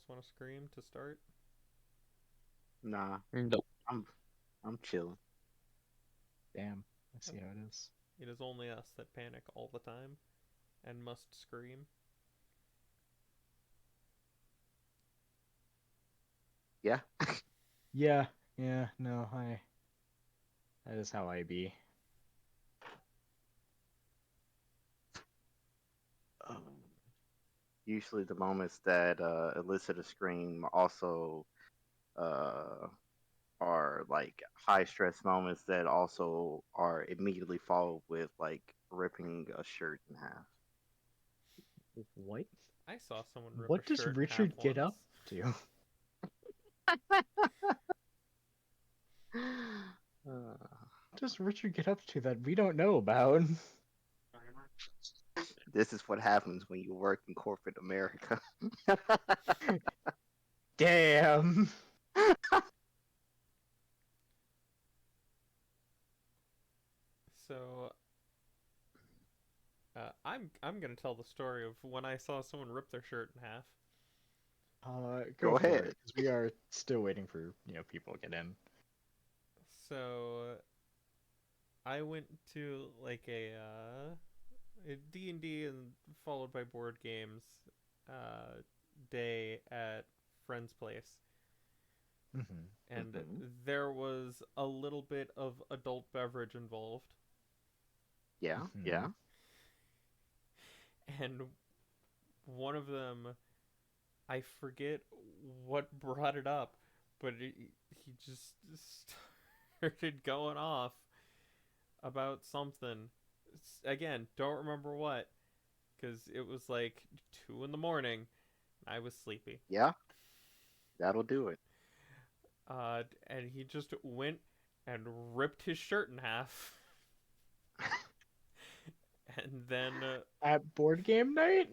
else want to scream to start? Nah, Nope. I'm I'm chilling. Damn. I Yep. see how it is. It is only us that panic all the time and must scream. Yeah. Yeah. Yeah. No. That is how I be. Um, Usually the moments that elicit a scream also uh are like high stress moments that also are immediately followed with like ripping a shirt in half. What? I saw someone rip a What does shirt in half Richard get once. up to? Uh, What does Richard get up to that we don't know about? this is what happens when you work in corporate America. Damn. So I'm gonna tell the story of when I saw someone rip their shirt in half. Go Go for it, ahead. because we are still waiting for people to get in. So I went to like a D&D and followed by board games uh, day at friend's place, Mm-hmm. and Hmm. there was a little bit of adult beverage involved, Yeah, Mm-hmm. yeah. and one of them, I forget what brought it up, but he just started going off about something. Again, don't remember what, because it was like 2 in the morning. I was sleepy. Yeah, that'll do it. And he just went and ripped his shirt in half, and then At board game night?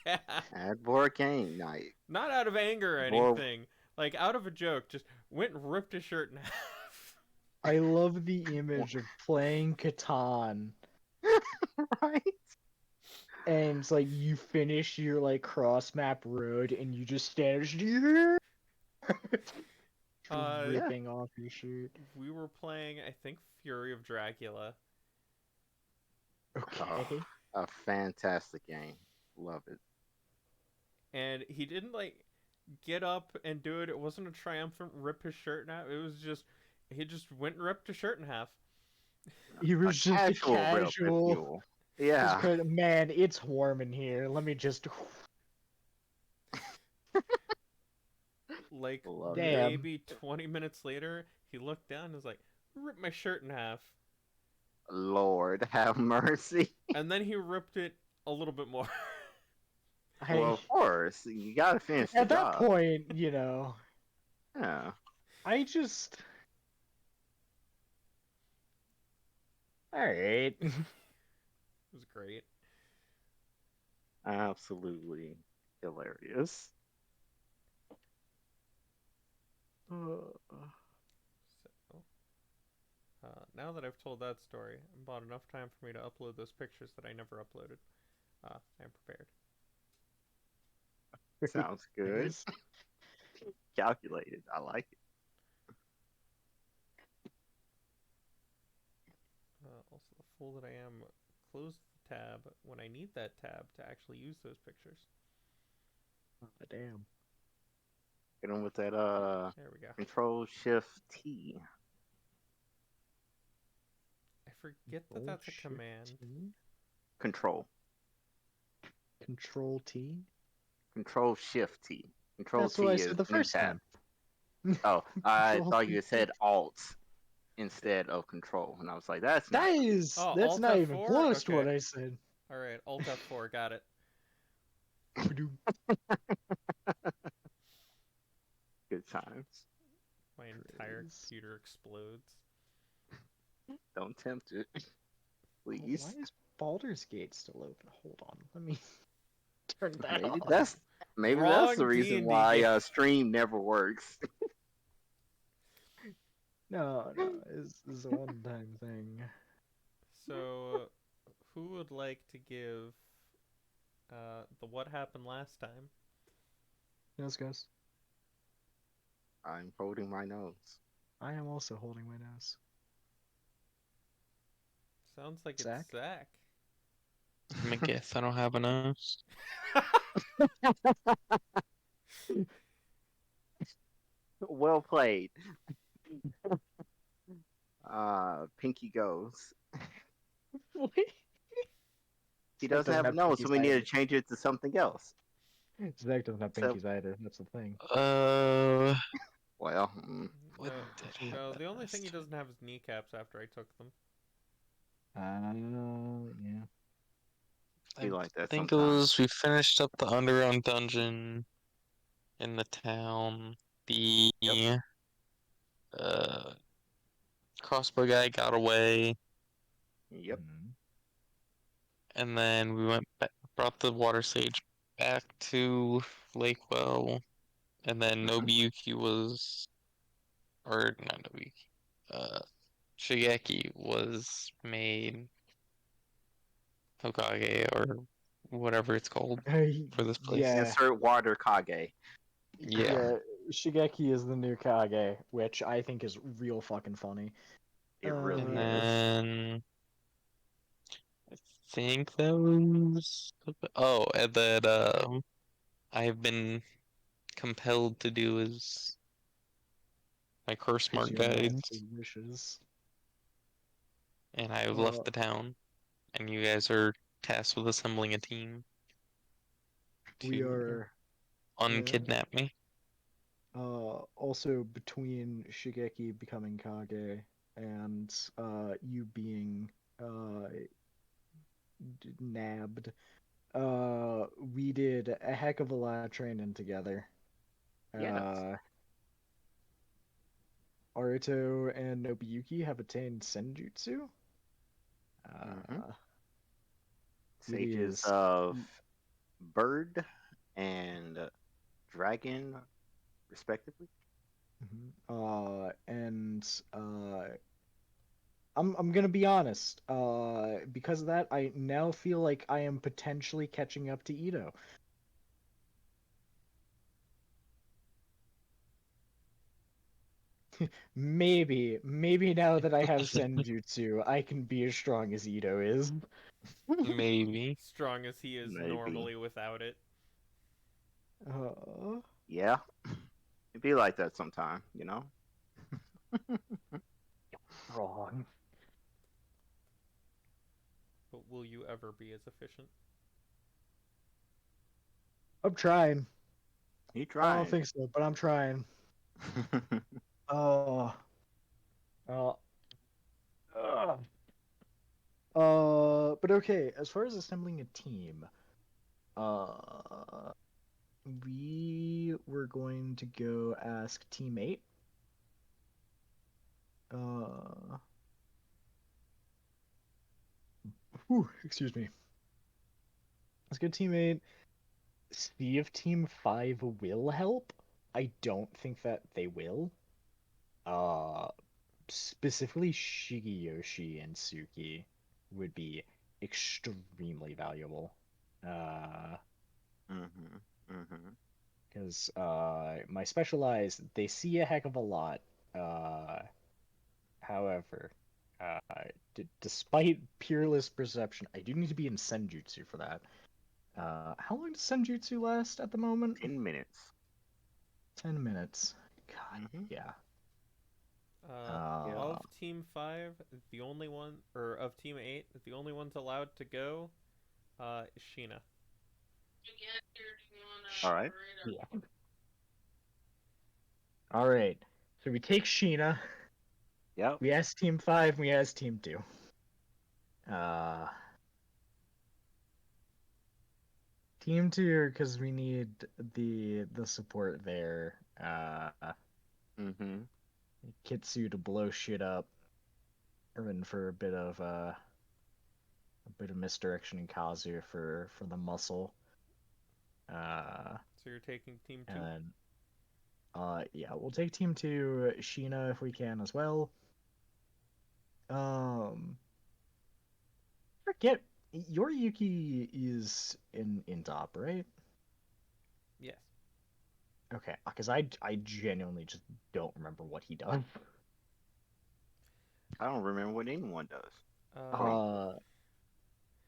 yeah, At board game night. not out of anger or Board anything, like out of a joke, just went and ripped his shirt in half. I love the image of playing Catan, right? and it's like you finish your like cross map road, and you just stand there, uh, Yeah. ripping off your shirt. we were playing, I think, Fury of Dracula, Oh, Okay. a fantastic game. Love it. and he didn't like get up and do it. It wasn't a triumphant rip his shirt in half. It was just he just went and ripped his shirt in half. He A was just a casual rip, if you casual. will. Just Yeah. cause, man, it's warm in here. Let me just. Like Love it. Damn. maybe 20 minutes later, he looked down and was like, "Rip my shirt in half," Lord have mercy. and then he ripped it a little bit more. Well, I of course, you gotta finish the at that job. point, Yeah, I just. All right. It was great. absolutely hilarious. Uh, So now that I've told that story, about enough time for me to upload those pictures that I never uploaded. I'm prepared. Sounds good. Nice. Calculated. I like it. Also, the fool that I am, close the tab when I need that tab to actually use those pictures. Oh, damn. Get on with that There we go. Control Shift T. I forget that Control that's a Shift command. T. Control. Control T. Control Shift T. Control That's what I T is said the new first tab. time. Oh, I Control thought T. you said Alt instead of Control, and I was like, that's not That cool. is. Oh, That's Alt not even F4? close to Okay. what I said. Alright, Alt F4, got it. Good times. My entire Praise. computer explodes. Don't tempt it, Why please. is Baldur's Gate still open? Hold on. Let me turn that Maybe off. that's maybe that's the Wrong reason D&D why game. stream never works. No, no. It's a one-time thing. So, who would like to give the what happened last time? Nose goes. I'm holding my nose. I am also holding my nose. Sounds like it's Zach? Zach. I'm a guess. I don't have a nose. Well played. Pinky goes. What? He Zach doesn't doesn't have a have nose, so pinkies we need to either. change it to something else. Zach doesn't have So, pinkies either. That's the thing. well, What No, did I have no. that The only thing last he time? doesn't have is kneecaps after I took them. Yeah. be I like that think it sometimes. was we finished up the underground dungeon in the town. The Yep. uh crossbow guy got away, Yep. Mhm. and then we went back, brought the water sage back to Lakewell, and then Mhm. Nobuyuki was, or not Nobuyuki, uh, Shigeki was made Hokage or whatever it's called for this place. Yeah. Insert water Kage. Yeah. Yeah. Shigeki is the new Kage, which I think is real fucking funny. It really And is. then I think that was oh, and then I've been compelled to do is my curse Because mark your guides, master wishes. and I've Uh, left the town, and you guys are tasked with assembling a team we to are yeah. unkidnap me. Also between Shigeki becoming Kage and you being nabbed, we did a heck of a lot of training together. Yes. Uh, Aruto and Nobuyuki have attained Senjutsu. Hmm. Uh, it Sages is of bird and dragon, respectively. mhm. And I'm gonna be honest. Because of that, I now feel like I am potentially catching up to Ito. Maybe now that I have Senjutsu, I can be as strong as Ito is. Maybe. Strong as he is Maybe. normally without it. Uh, Yeah. It'd be like that sometime, you know? wrong. But will you ever be as efficient? I'm trying. He I don't trying. think so, but I'm trying. Uh, uh, uh, but okay, as far as assembling a team, uh, we were going to go ask teammate. Uh, excuse me. Let's go teammate. See if Team 5 will help. I don't think that they will. Uh, Specifically Shigeyoshi and Suki would be extremely valuable. Uh, Hmm. Hmm. because my specialized, they see a heck of a lot. Uh, However, uh, despite peerless perception, I do need to be in Senjutsu for that. How long does Senjutsu last at the moment? 10 minutes. 10 minutes. God, Hmm. yeah. Yep. Uh, Of Team 5, the only one, or of Team 8, the only ones allowed to go is Sheena. All right. yeah. All right. So we take Sheena. Yep. We ask Team 5. We ask Team 2. Uh, Team 2 because we need the support there. Hmm. Kitsu to blow shit up, and for a bit of misdirection in Kazu for the muscle. Uh, So you're taking Team 2? and then yeah, we'll take Team 2 Sheena if we can as well. Um, Forget your Yuki is in top, right? Yes. Okay, because I genuinely just don't remember what he does. I don't remember what anyone does. Uh, Really,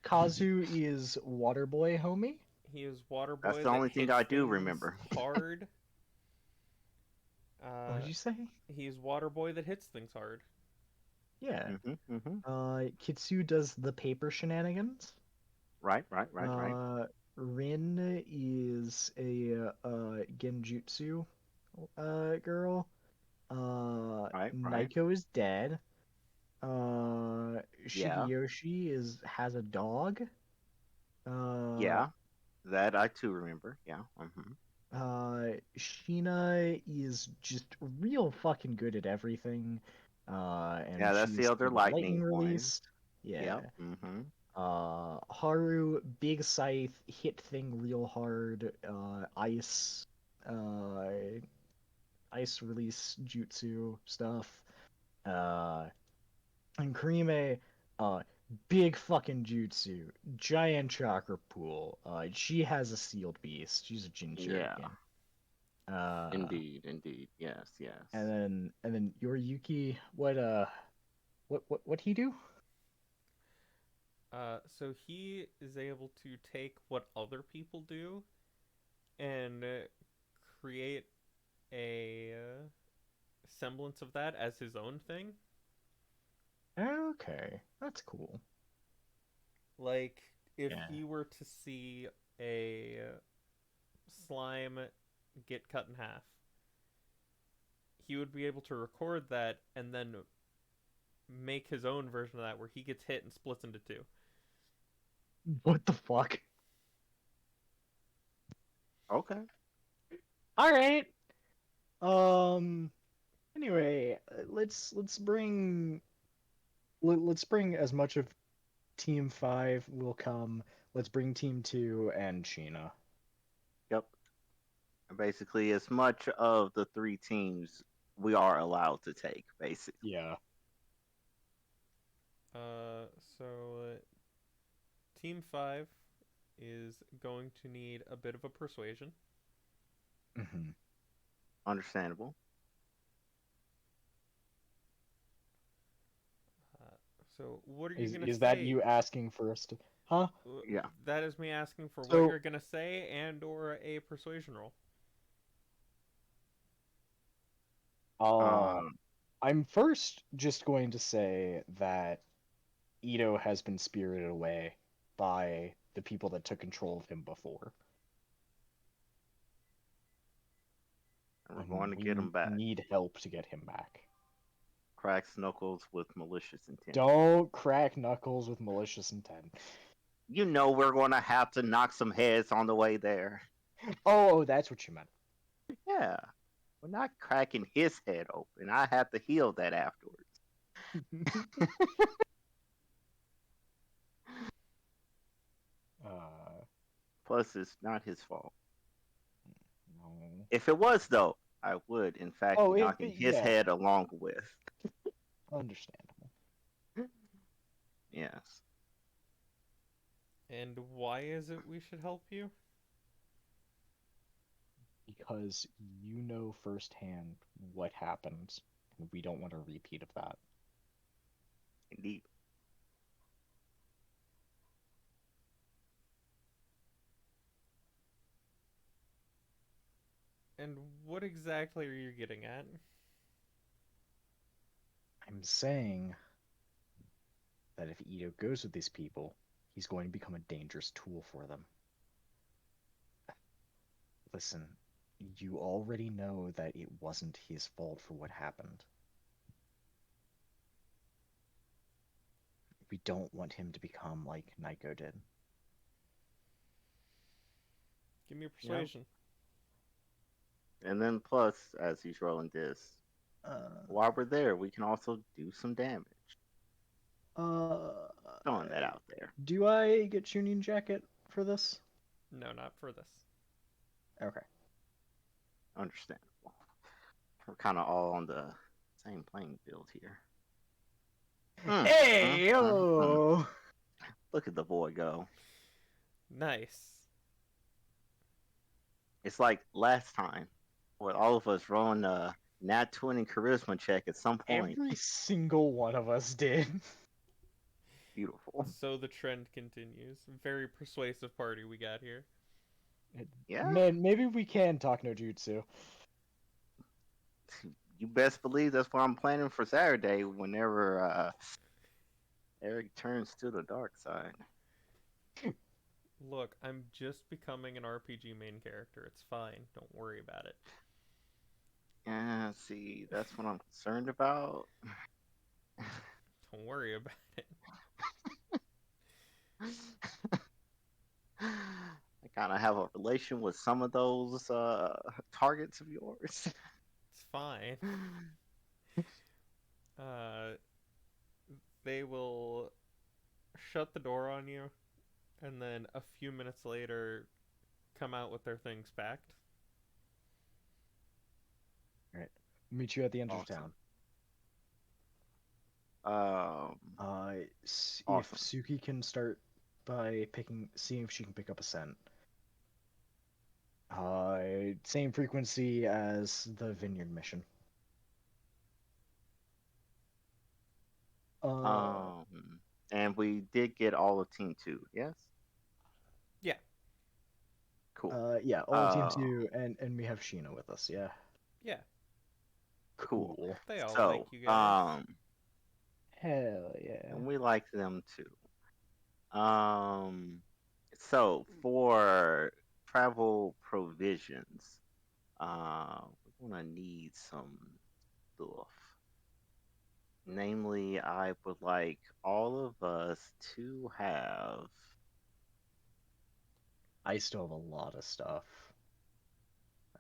Kazu is Waterboy, homie. he is water that's boy the that only thing hits I do things remember. hard. What did you say? He's water boy that hits things hard. Yeah. Mm-hmm. Kitsu does the paper shenanigans. Right, right, right, right, Rin is a genjutsu girl. right, right. Naiko is dead. Yeah, Shigeyoshi has a dog. Uh, yeah. That I too remember. Yeah. Mm-hmm. Sheena is just real fucking good at everything. And Yeah, that's the she's other the lightning lightning one. release. Yeah. Yep. Mm-hmm. Haru, big scythe, hit thing real hard. Uh, ice release jutsu stuff. Uh, and Karime, uh, big fucking jutsu, giant chakra pool. She has a sealed beast. She's a Yeah. Jinchurikin. Uh, Indeed. Indeed. Yes. Yes. and then Yoriyuki, what he do? So he is able to take what other people do and create a semblance of that as his own thing. Okay, that's cool. Like if Yeah. he were to see a slime get cut in half, he would be able to record that and then make his own version of that where he gets hit and splits into two. What the fuck? Okay. All right. Um. Anyway, let's bring as much of Team 5 will come. Let's bring Team 2 and Sheena. Yep. Basically, as much of the three teams we are allowed to take. Basically. Yeah. So Team 5 is going to need a bit of a persuasion. Mm-hmm. Understandable. So what are you going to Is that say? you asking first? Huh? Yeah. That is me asking for what So, you're going to say and or a persuasion roll. uh, Um. I'm first just going to say that Ito has been spirited away by the people that took control of him before. And we're And going to get we them back. need help to get him back. Cracks knuckles with malicious intent. Don't crack knuckles with malicious intent. You know we're going to have to knock some heads on the way there. Oh, that's what you meant. Yeah. We're not cracking his head open. I have to heal that afterwards. uh, Plus, it's not his fault. no. If it was, though, I would, in fact, Oh, be knocking his yeah, head along with. understandable. Yes. And why is it we should help you? Because you know firsthand what happened, and we don't want a repeat of that. Indeed. And what exactly are you getting at? I'm saying that if Ito goes with these people, he's going to become a dangerous tool for them. Listen, you already know that it wasn't his fault for what happened. We don't want him to become like Naiko did. Give me a Yep. persuasion. And then, plus, as he's rolling this, while we're there, we can also do some damage. Uh, Throwing that out there. do I get tuning jacket for this? No, not for this. Okay. Understandable. We're kind of all on the same playing field here. Hey, yo! Look at the boy go. Nice. It's like last time. with all of us rolling a nat 20 charisma check at some point. Every single one of us did. Beautiful. So the trend continues. Very persuasive party we got here. Yeah, Man, maybe we can talk no jutsu. you best believe that's what I'm planning for Saturday. Whenever Eric turns to the dark side. Look, I'm just becoming an RPG main character. It's fine. Don't worry about it. Yeah, see, that's what I'm concerned about. Don't worry about it. I kind of have a relation with some of those targets of yours. It's fine. Uh, they will shut the door on you, and then a few minutes later, come out with their things packed. Alright. Meet you at the edge of Awesome. town. If Awesome. Suki can start by seeing if she can pick up a scent. Same frequency as the vineyard mission. Um, and we did get all of Team 2, yes? Yeah. Cool. Yeah, all of Team 2, and we have Sheena with us, yeah. Yeah. Cool. They all So, like you guys. Hell yeah. and we like them too. So for travel provisions, we're gonna need some stuff. Namely, I would like all of us to have. I still have a lot of stuff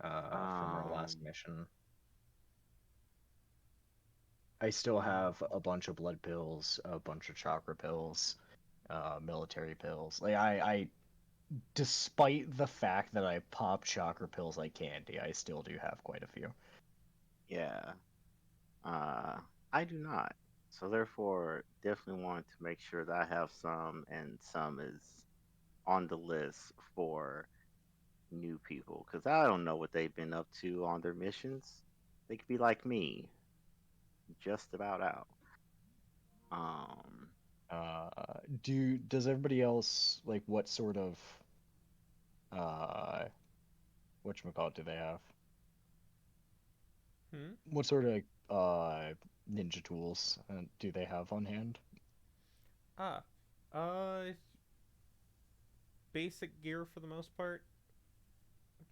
from our last mission. I still have a bunch of blood pills, a bunch of chakra pills, military pills. Like I despite the fact that I pop chakra pills like candy, I still do have quite a few. Yeah. I do not. So therefore, definitely want to make sure that I have some, and some is on the list for new people because I don't know what they've been up to on their missions. They could be like me, just about out. Um, Does everybody else like what sort of uh whatchamacallit do they have? What sort of ninja tools do they have on hand? Ah. Uh, basic gear for the most part.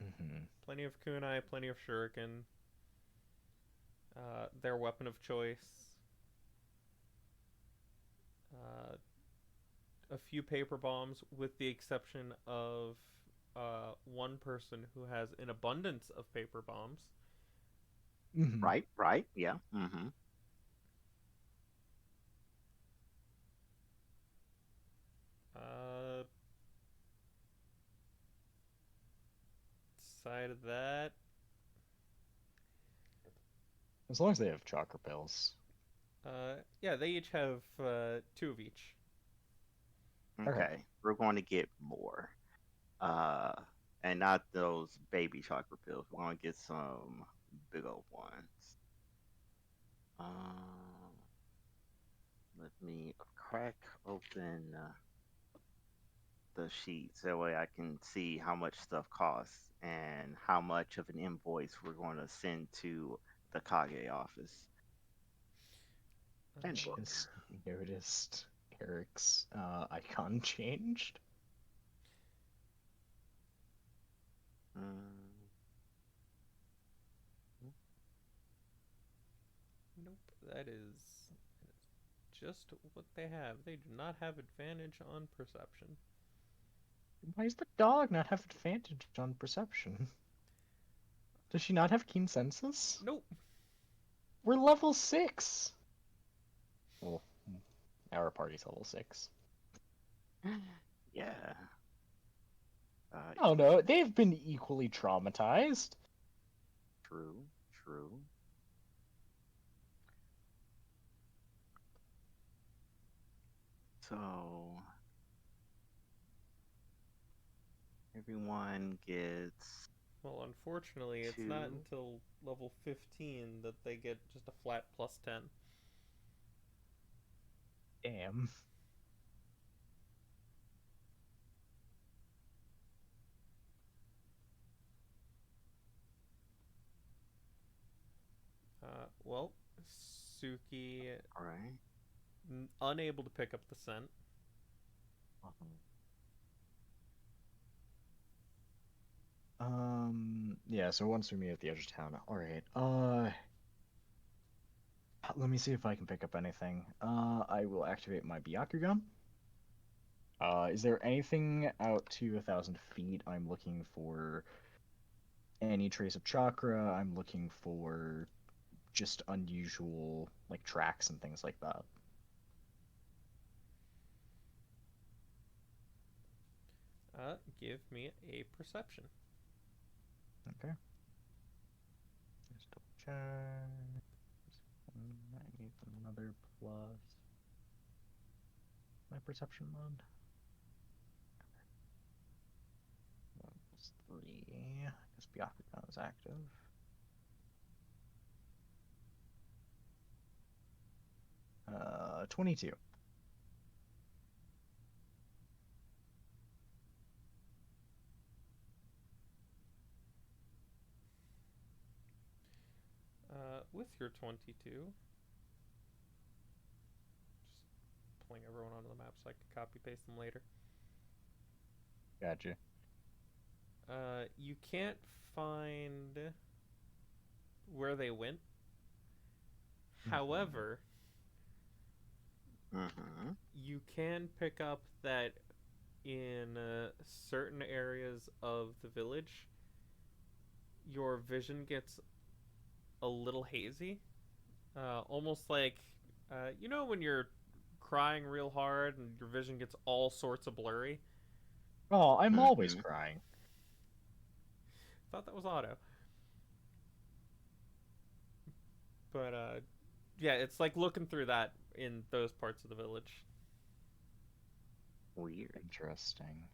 Mm-hmm. Plenty of kunai, plenty of shuriken. Their weapon of choice. Uh, a few paper bombs, with the exception of one person who has an abundance of paper bombs. Mm-hmm. right, yeah. Mm-hmm. Uh, side of that, As long as they have chakra pills. yeah, they each have two of each. Okay, we're going to get more. Uh, and not those baby chocolate pills. We're going to get some big old ones. Let me crack open the sheets. That way I can see how much stuff costs and how much of an invoice we're going to send to the Kage office. And book. Just noticed Eric's icon changed. Nope, that is just what they have. They do not have advantage on perception. Why does the dog not have advantage on perception? Does she not have keen senses? Nope. We're level 6! Well, our party's level 6. Yeah. Oh no, they've been equally traumatized. True, true. So everyone gets Well, unfortunately, it's not 2. until level 15 that they get just a flat plus 10. Damn. Well, Suki, All right. unable to pick up the scent. Yeah, so once we meet at the edge of town. Alright, let me see if I can pick up anything. I will activate my Byakugan. Is there anything out to 1,000 feet? I'm looking for any trace of chakra. I'm looking for just unusual, like, tracks and things like that. Give me a perception. Okay. Just double check. I need another plus my perception mod. Plus 3. Because Byakugan is active. 22. With your 22, just pulling everyone onto the map so I can copy paste them later. Gotcha. You can't find where they went. However, you can pick up that in certain areas of the village, your vision gets a little hazy. Almost like, you know, when you're crying real hard and your vision gets all sorts of blurry? Oh, I'm always crying. Thought that was auto. But, yeah, it's like looking through that in those parts of the village. Weird. Interesting.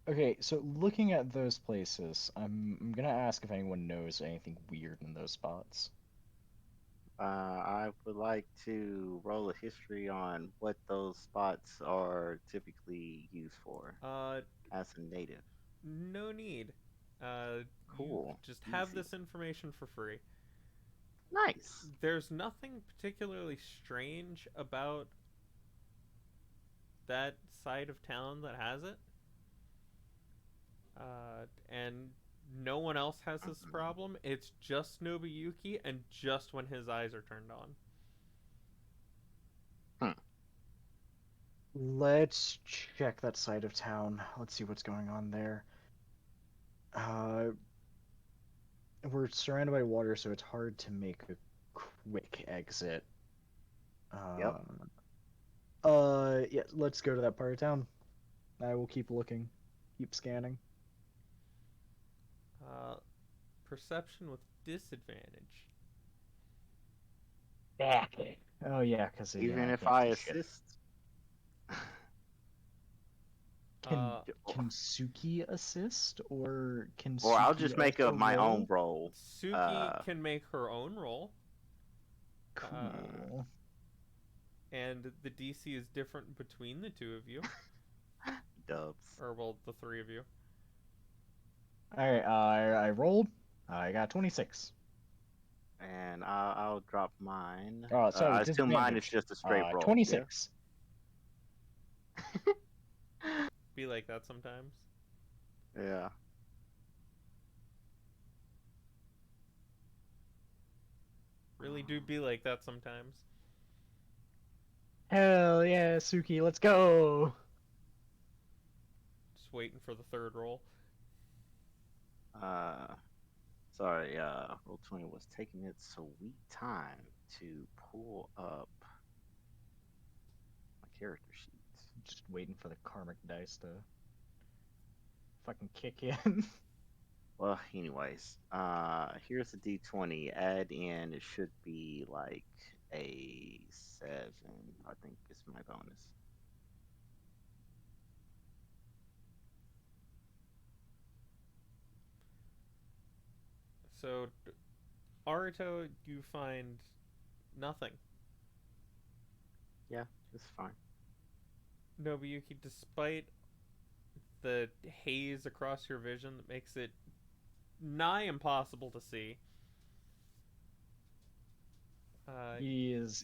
Okay, so looking at those places, I'm gonna ask if anyone knows anything weird in those spots. I would like to roll a history on what those spots are typically used for as a native. No need. You Cool. just have Easy. this information for free. Nice. There's nothing particularly strange about that side of town that has it. And no one else has this problem. It's just Nobuyuki and just when his eyes are turned on. Let's check that side of town. Let's see what's going on there. We're surrounded by water, so it's hard to make a quick exit. Yep. Yeah, let's go to that part of town. I will keep looking, keep scanning. Perception with disadvantage. Oh yeah, because Even I if can't I see shit. assist. Can Uh, Suki assist, or can Or I'll Suki just make also up my own roll? roll. Suki can make her own roll. Cool. And the DC is different between the two of you. Dubs. Or, well, the three of you. Alright, I rolled. I got 26. And I'll drop mine. Sorry, I assume mine is disadvantage. just a straight roll. 26. Be like that sometimes. Yeah. Really do be like that sometimes. Hell yeah, Suki, let's go! Just waiting for the third roll. Sorry, roll 20 was taking its sweet time to pull up my character sheets. Just waiting for the karmic dice to fucking kick in. Well, anyways, here's a d20. Add in, it should be like a 7. I think it's my bonus. So, Aruto, you find nothing. Yeah, it's fine. Nobuyuki, despite the haze across your vision that makes it nigh impossible to see, uh,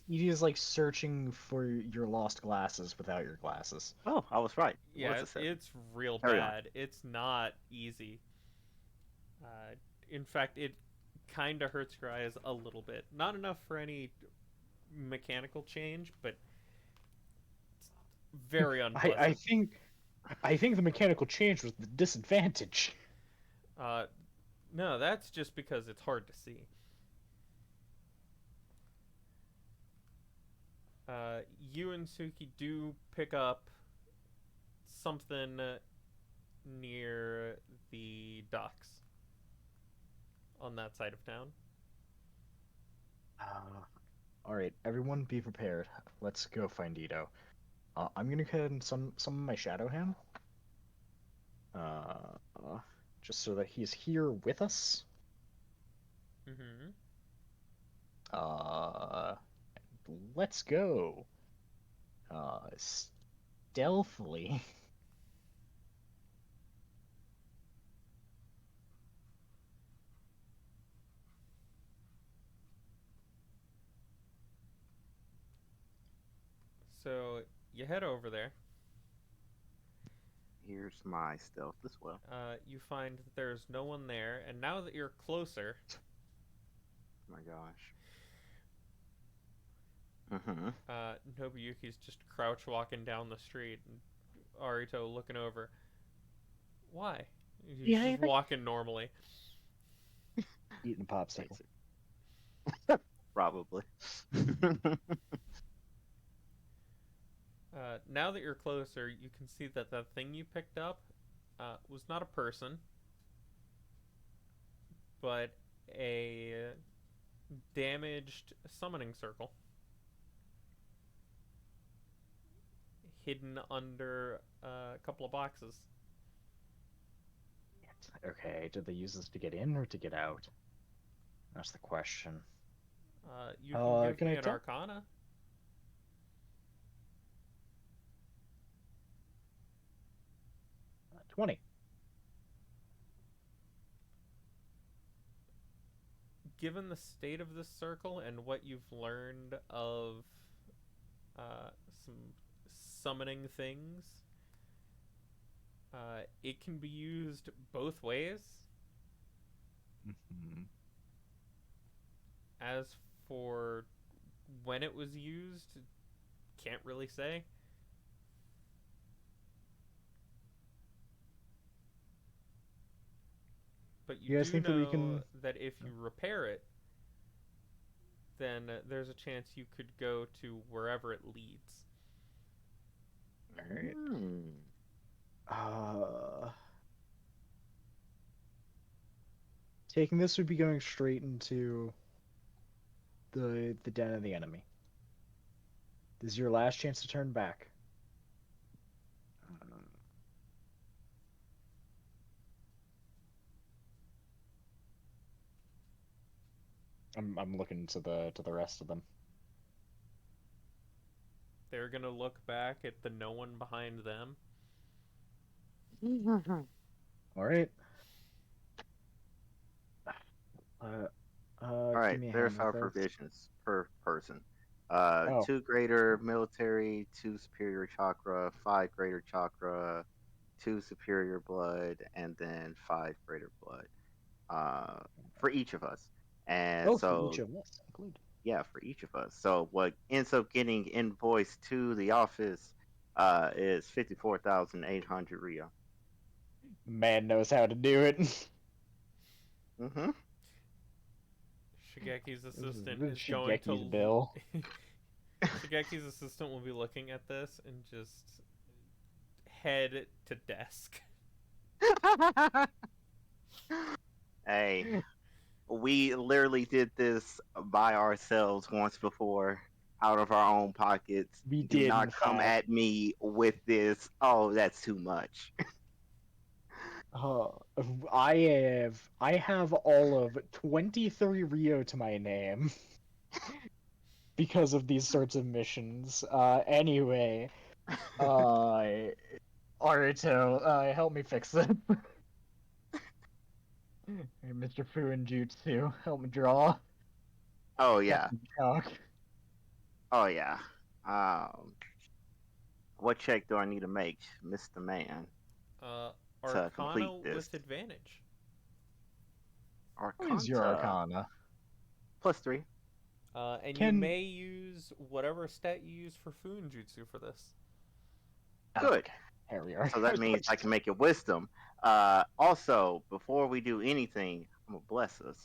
He is like searching for your lost glasses without your glasses. Oh, I was right. It was yeah, a 7. it's real Carry on. bad. It's not easy. Uh, in fact, it kind of hurts your eyes a little bit. Not enough for any mechanical change, but it's very I, I unpleasant. think I think the mechanical change was the disadvantage. Uh, no, that's just because it's hard to see. You and Suki do pick up something near the docks on that side of town. All right, everyone, be prepared. Let's go find Ito. I'm gonna cut in some of my shadow hand, just so that he's here with us. Mm-hmm. Uh, let's go. Stealthily. So you head over there. Here's my stealth as well. You find that there's no one there, and now that you're closer, Oh my gosh. Mm-hmm. Nobuyuki's just crouch walking down the street, and Arito looking over. Why? He's Yeah, just walking normally. eating a popsicle. Probably. Now that you're closer, you can see that the thing you picked up was not a person, but a damaged summoning circle hidden under a couple of boxes. Okay, did they use this to get in or to get out? That's the question. You can give Can me I an tell? Arcana. 20. Given the state of this circle and what you've learned of some summoning things, it can be used both ways. Mm-hmm. As for when it was used, can't really say. But you You guys do think that we know can? that if you repair it, then there's a chance you could go to wherever it leads. All right. Mm. Taking this would be going straight into the den of the enemy. This is your last chance to turn back. I'm looking to the rest of them. They're gonna look back at the no one behind them. All right. All Give right, me a hand there's with our this. provisions per person. Oh, 2 greater military, 2 superior chakra, 5 greater chakra, 2 superior blood, and then 5 greater blood. For each of us. And oh, for each so, of us, included. yeah, for each of us. So what ends up getting invoiced to the office is 54,800 Rio. Man knows how to do it. Mm-hmm. Shigeki's assistant This is is going Shigeki's to. bill. Shigeki's assistant will be looking at this and just head to desk. Hey, we literally did this by ourselves once before, out of our own pockets. We Do did, not in come fact. at me with this. Oh, that's too much. Uh, I have all of 23 Rio to my name because of these sorts of missions. Anyway, uh, Aruto, help me fix this. Hey, Mr. Fu and Jutsu, help me draw. Oh yeah. Captain Chalk. Oh yeah. Um, what check do I need to make, Mr. Man, Uh, to complete Arcana this? with advantage. What is your Arcanta Arcana? +3. And you Can may use whatever stat you use for Fuinjutsu for this. Good. Okay, here we are. So that means I can make it wisdom. Also, before we do anything, I'm gonna bless us.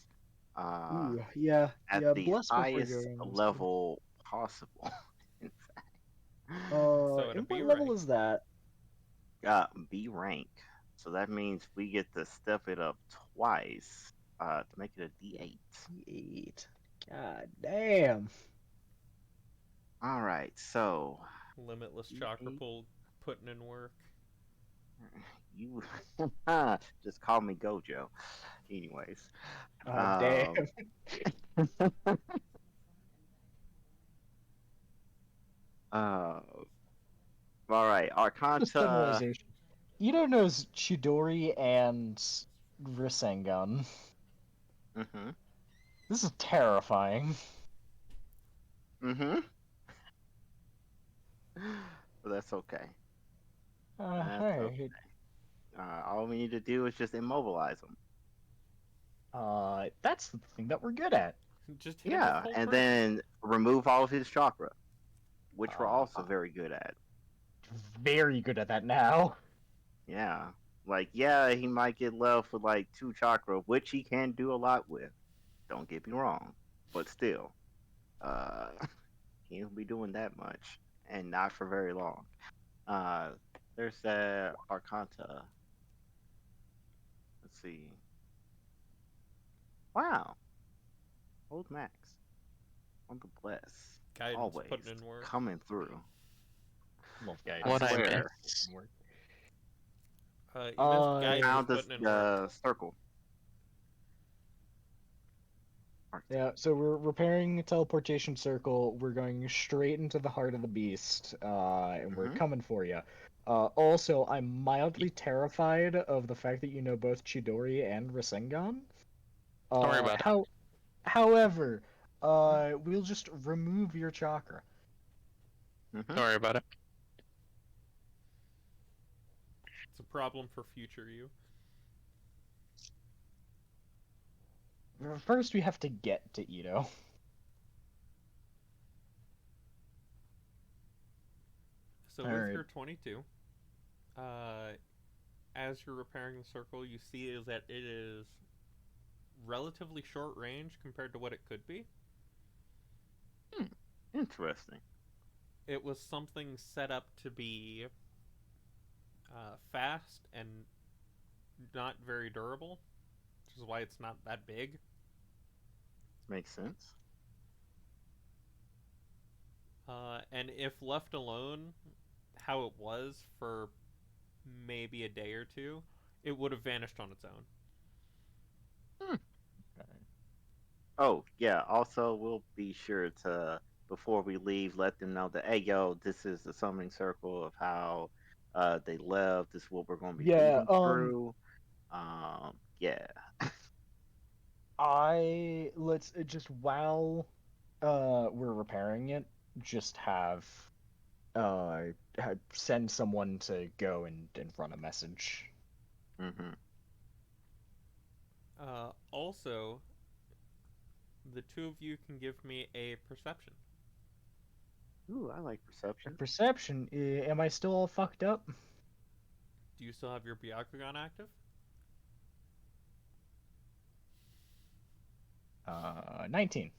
Ooh, yeah, At yeah. the Bless before highest going. Is good. level possible. In fact, So at a And B what level rank. is that? B rank. So that means we get to step it up twice to make it a D8. 8. God damn. All right, so Limitless chakra D8. pool putting in work. You just call me Gojo. Anyways, Damn. um, uh, all right, Just Arcanta. summarization. Ito knows Chidori and Rasengan. Mm-hmm. This is terrifying. Mm-hmm. But that's okay. That's okay. Hey, All we need to do is just immobilize them. that's the thing that we're good at. Just hit him with Yeah, full and pressure. then remove all of his chakra, which we're Uh, also very good at. very good at that now. Yeah. Like, yeah, he might get left with like 2 chakra, which he can do a lot with. Don't get me wrong. But still, uh, he won't be doing that much, and not for very long. Uh, there's that Arcanta. Let's see. Wow. Old Max. On the bless. Guidance putting Always in work. coming through. Love guys. I What I swear. miss. You missed guidance Found putting in work. the circle. Yeah, so we're repairing a teleportation circle. We're going straight into the heart of the beast, and we're Mm-hmm. coming for you. Also, I'm mildly terrified of the fact that you know both Chidori and Rasengan. Don't worry about it. However, we'll just remove your chakra. Mm-hmm. Don't worry about it. It's a problem for future you. First, we have to get to Ito. So with Alright. your 22, as you're repairing the circle, you see is that it is relatively short range compared to what it could be. Interesting. It was something set up to be fast and not very durable, which is why it's not that big. Makes sense. And if left alone, how it was for maybe a day or two, it would have vanished on its own. Oh, yeah. Also, we'll be sure to, before we leave, let them know that, hey, yo, this is the summoning circle of how they left. This is what we're going to be Yeah, leaving through. Yeah. let's just while we're repairing it, just have send someone to go and run a message. Mm-hmm. Also, the two of you can give me a perception. Ooh, I like perception. Perception, am I still all fucked up? Do you still have your Byakugan active? 19.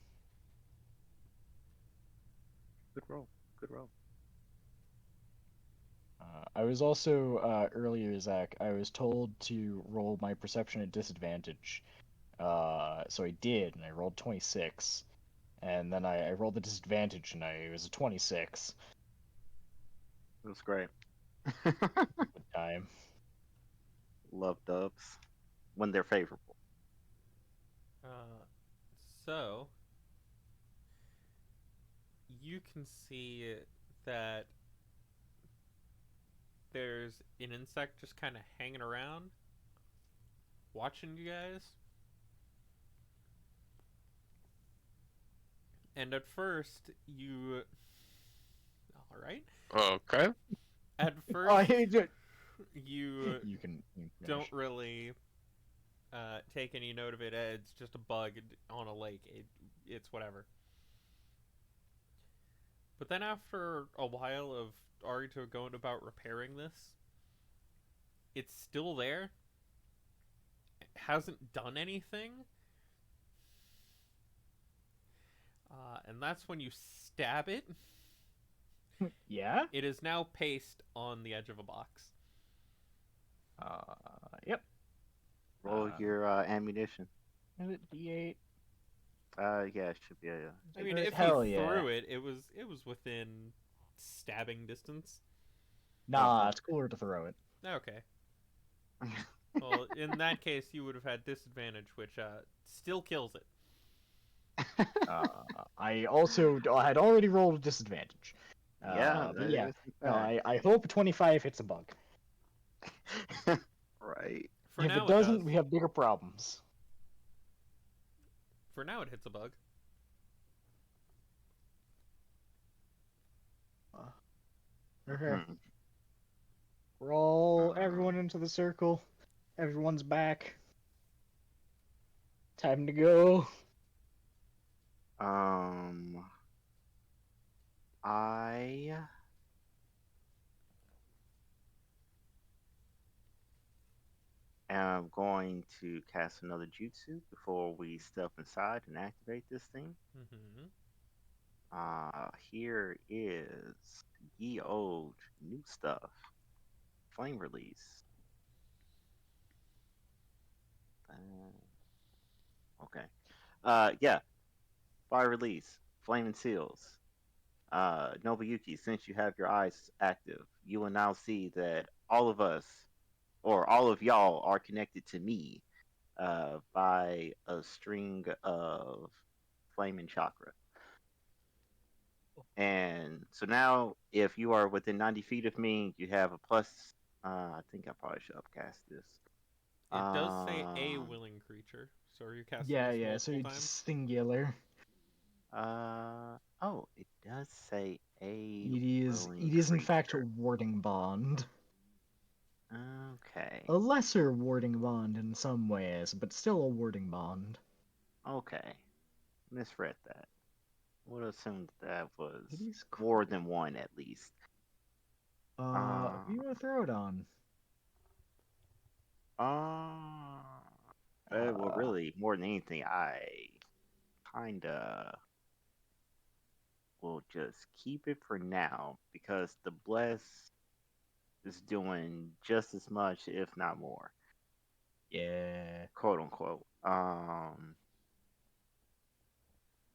Good roll. Good roll. I was also earlier, Zach. I was told to roll my perception at disadvantage. So I did, and I rolled 26. And then I rolled the disadvantage, and it was a 26. It was great. Good time. Love Dub. clubs when they're favorable. Uh, so you can see that there's an insect just kind of hanging around, watching you guys. And at first, you. Alright. Okay. At Oh, first, hey, you you can don't finish. really take any note of it. It's just a bug on a lake. It's whatever. But then after a while of Arito going about repairing this, it's still there. It hasn't done anything. And that's when you stab it. Yeah. It is now pasted on the edge of a box. Yep. Roll your ammunition. Is it D8? Yeah, it should be a. I mean, But if hell you yeah. threw it, it was within stabbing distance. Nah, it's cooler to throw it. Okay. Well, in that case, you would have had disadvantage, which still kills it. I also had already rolled a disadvantage. Yeah, But that yeah. is in No, fact. I hope 25 hits a bug. Right. For If now, it it doesn't, does. we have bigger problems. For now, it hits a bug. Okay. Hmm. Roll everyone into the circle. Everyone's back. Time to go. I am going to cast another jutsu before we step inside and activate this thing. Mm-hmm. Here is ye old new stuff. Flame release. Okay. Yeah. Fire release. Flame and seals. Nobuyuki, since you have your eyes active, you will now see that all of us, or all of y'all, are connected to me by a string of flame and chakra. And so now, if you are within 90 feet of me, you have a plus. I think I probably should upcast this. It does say a Um, willing creature, so are you casting Yeah, this yeah, so multiple it's times? singular. oh, it does say a It willing is in fact a creature. warding bond. Okay. A lesser warding bond in some ways, but still a warding bond. Okay. Misread that. Would assume that was It is more cool. than one at least. Who you gonna throw it on? Uh, well, Uh, really, more than anything, I kinda will just keep it for now because the bless is doing just as much, if not more, yeah. quote unquote.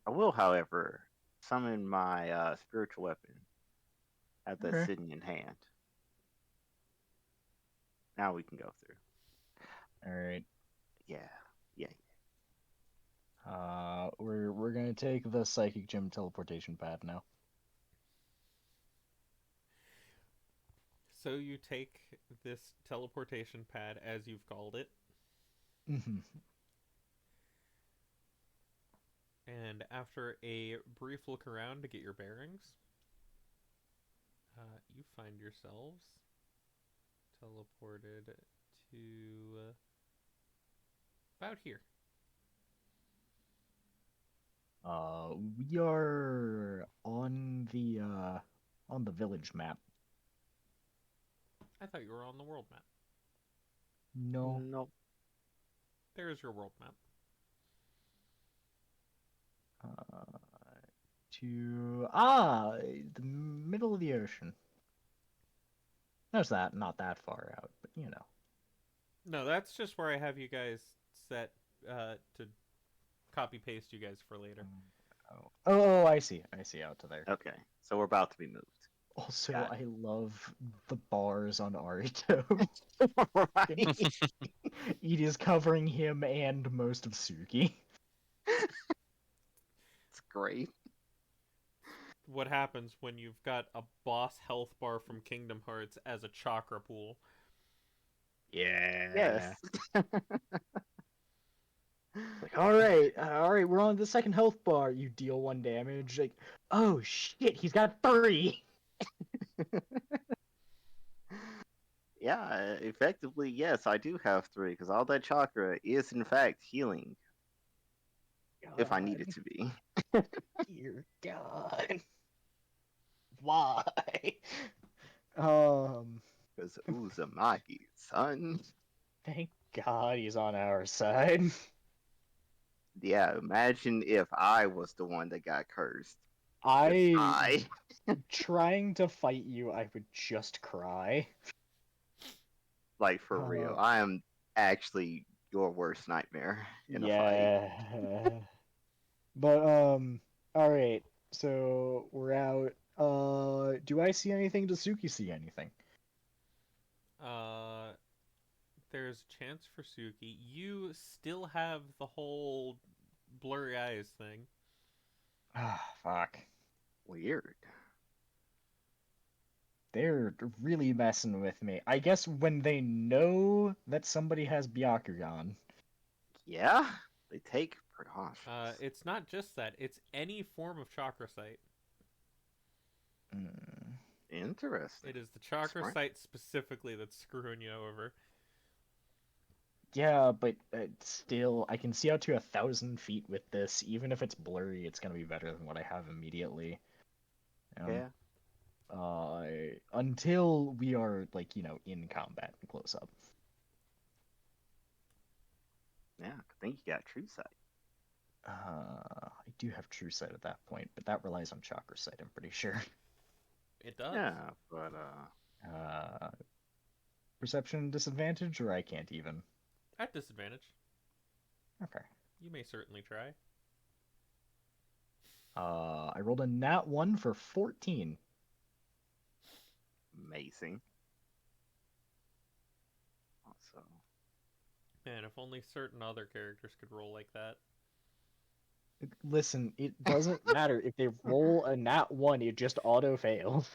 I will, however, summon my spiritual weapon. Have that Okay. sitting in hand. Now we can go through. All right. Yeah, yeah. We're gonna take the psychic gem teleportation pad now. So you take this teleportation pad, as you've called it, Mm-hmm. and after a brief look around to get your bearings, you find yourselves teleported to about here. We are on the village map. I thought you were on the world map. No. Nope. There's your world map. Uh, to the middle of the ocean. There's that, not that far out, but you know. No, that's just where I have you guys set to copy paste you guys for later. Oh, I see. I see out to there. Okay, so we're about to be moved. Also, Got I love the bars on Arito. right. It is covering him and most of Suki. It's great. What happens when you've got a boss health bar from Kingdom Hearts as a chakra pool? Yeah. Yes. Like, all right, we're on the second health bar. You deal 1 damage. Like, oh shit, he's got 3. Yeah, effectively, yes, I do have 3 because all that chakra is in fact healing if I need it God, to be. dear God, why? Um, Because Uzumaki, son. thank God he's on our side. Yeah, imagine if I was the one that got cursed. I I trying to fight you, I would just cry. like for real. I am actually your worst nightmare in a fight. Yeah. But all right. So we're out. Do I see anything? Does Suki see anything? Uh, there's a chance for Suki. You still have the whole blurry eyes thing. Ah, fuck. Weird. They're really messing with me. I guess when they know that somebody has Byakugan. Yeah, they take precautions. It's not just that. It's any form of chakra sight. Mm. Interesting. It is the chakra Smart. sight specifically that's screwing you over. Yeah, but still, I can see out to 1,000 feet with this. Even if it's blurry, it's gonna be better than what I have immediately. Um, Yeah. until we are like in combat and close up. Yeah, I think you got true sight. I do have true sight at that point, but that relies on chakra sight. I'm pretty sure. It does. Yeah, but Uh, perception disadvantage, or I can't even. At disadvantage. Okay. You may certainly try. I rolled a nat 1 for 14. amazing. Also, Man, if only certain other characters could roll like that. Listen, it doesn't matter if they roll a nat 1; it just auto fails.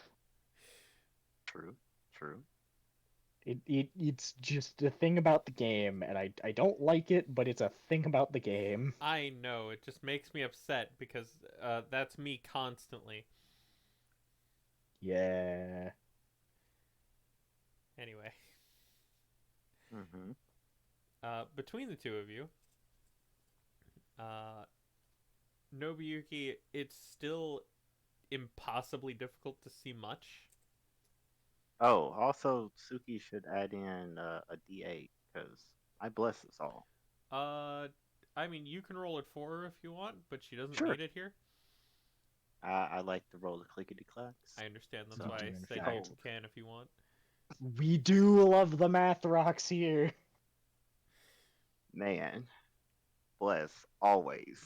true, true. It's just a thing about the game, and I don't like it, but it's a thing about the game. I know, it just makes me upset because that's me constantly. Yeah. Anyway, Mm-hmm. between the two of you, uh, Nobuyuki, it's still impossibly difficult to see much. Oh, also, Suki should add in a D8 because I bless us all. Uh, I mean, you can roll it for her if you want, but she doesn't Sure. need it here. I like to roll the clickety clacks. I understand. That's We why do, I in said fact. you can if you want. We do love the math rocks here. Man, bless always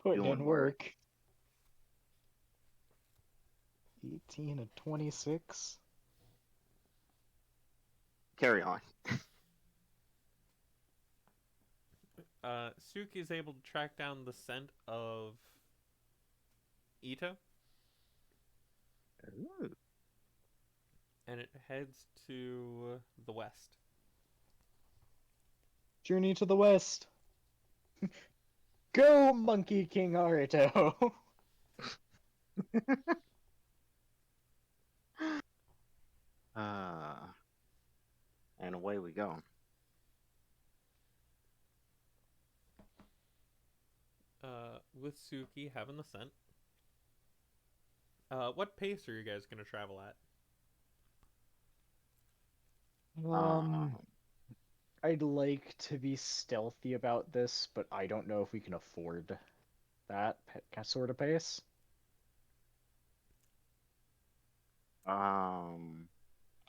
Putting in doing work. work. 18 and 26. Carry on. Suki is able to track down the scent of Ito, Ooh. and it heads to the west. Journey to the west. Go, Monkey King Arito. Uh, and away we go. With Suki having the scent. What pace are you guys going to travel at? Um, I'd like to be stealthy about this, but I don't know if we can afford that sort of pace. Um,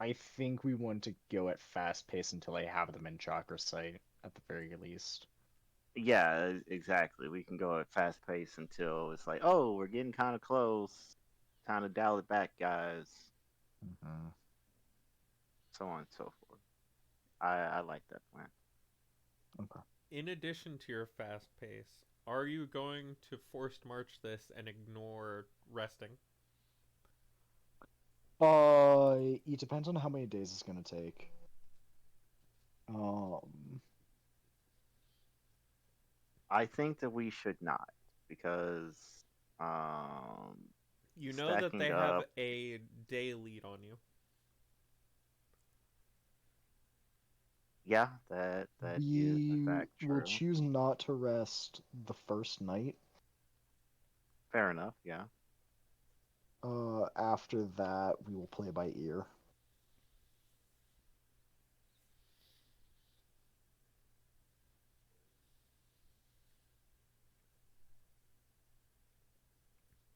I think we want to go at fast pace until I have them in chakra sight, at the very least. yeah, exactly. We can go at fast pace until it's like, oh, we're getting kind of close. Time to dial it back, guys. Mm-hmm. So on and so forth. I like that plan. Okay. In addition to your fast pace, are you going to forced march this and ignore resting? It depends on how many days it's gonna take. Um, I think that we should not because um, You know that stacking they have up. a day lead on you. Yeah, that is in we fact will true. choose not to rest the first night. Fair enough. Yeah. After that, we will play by ear.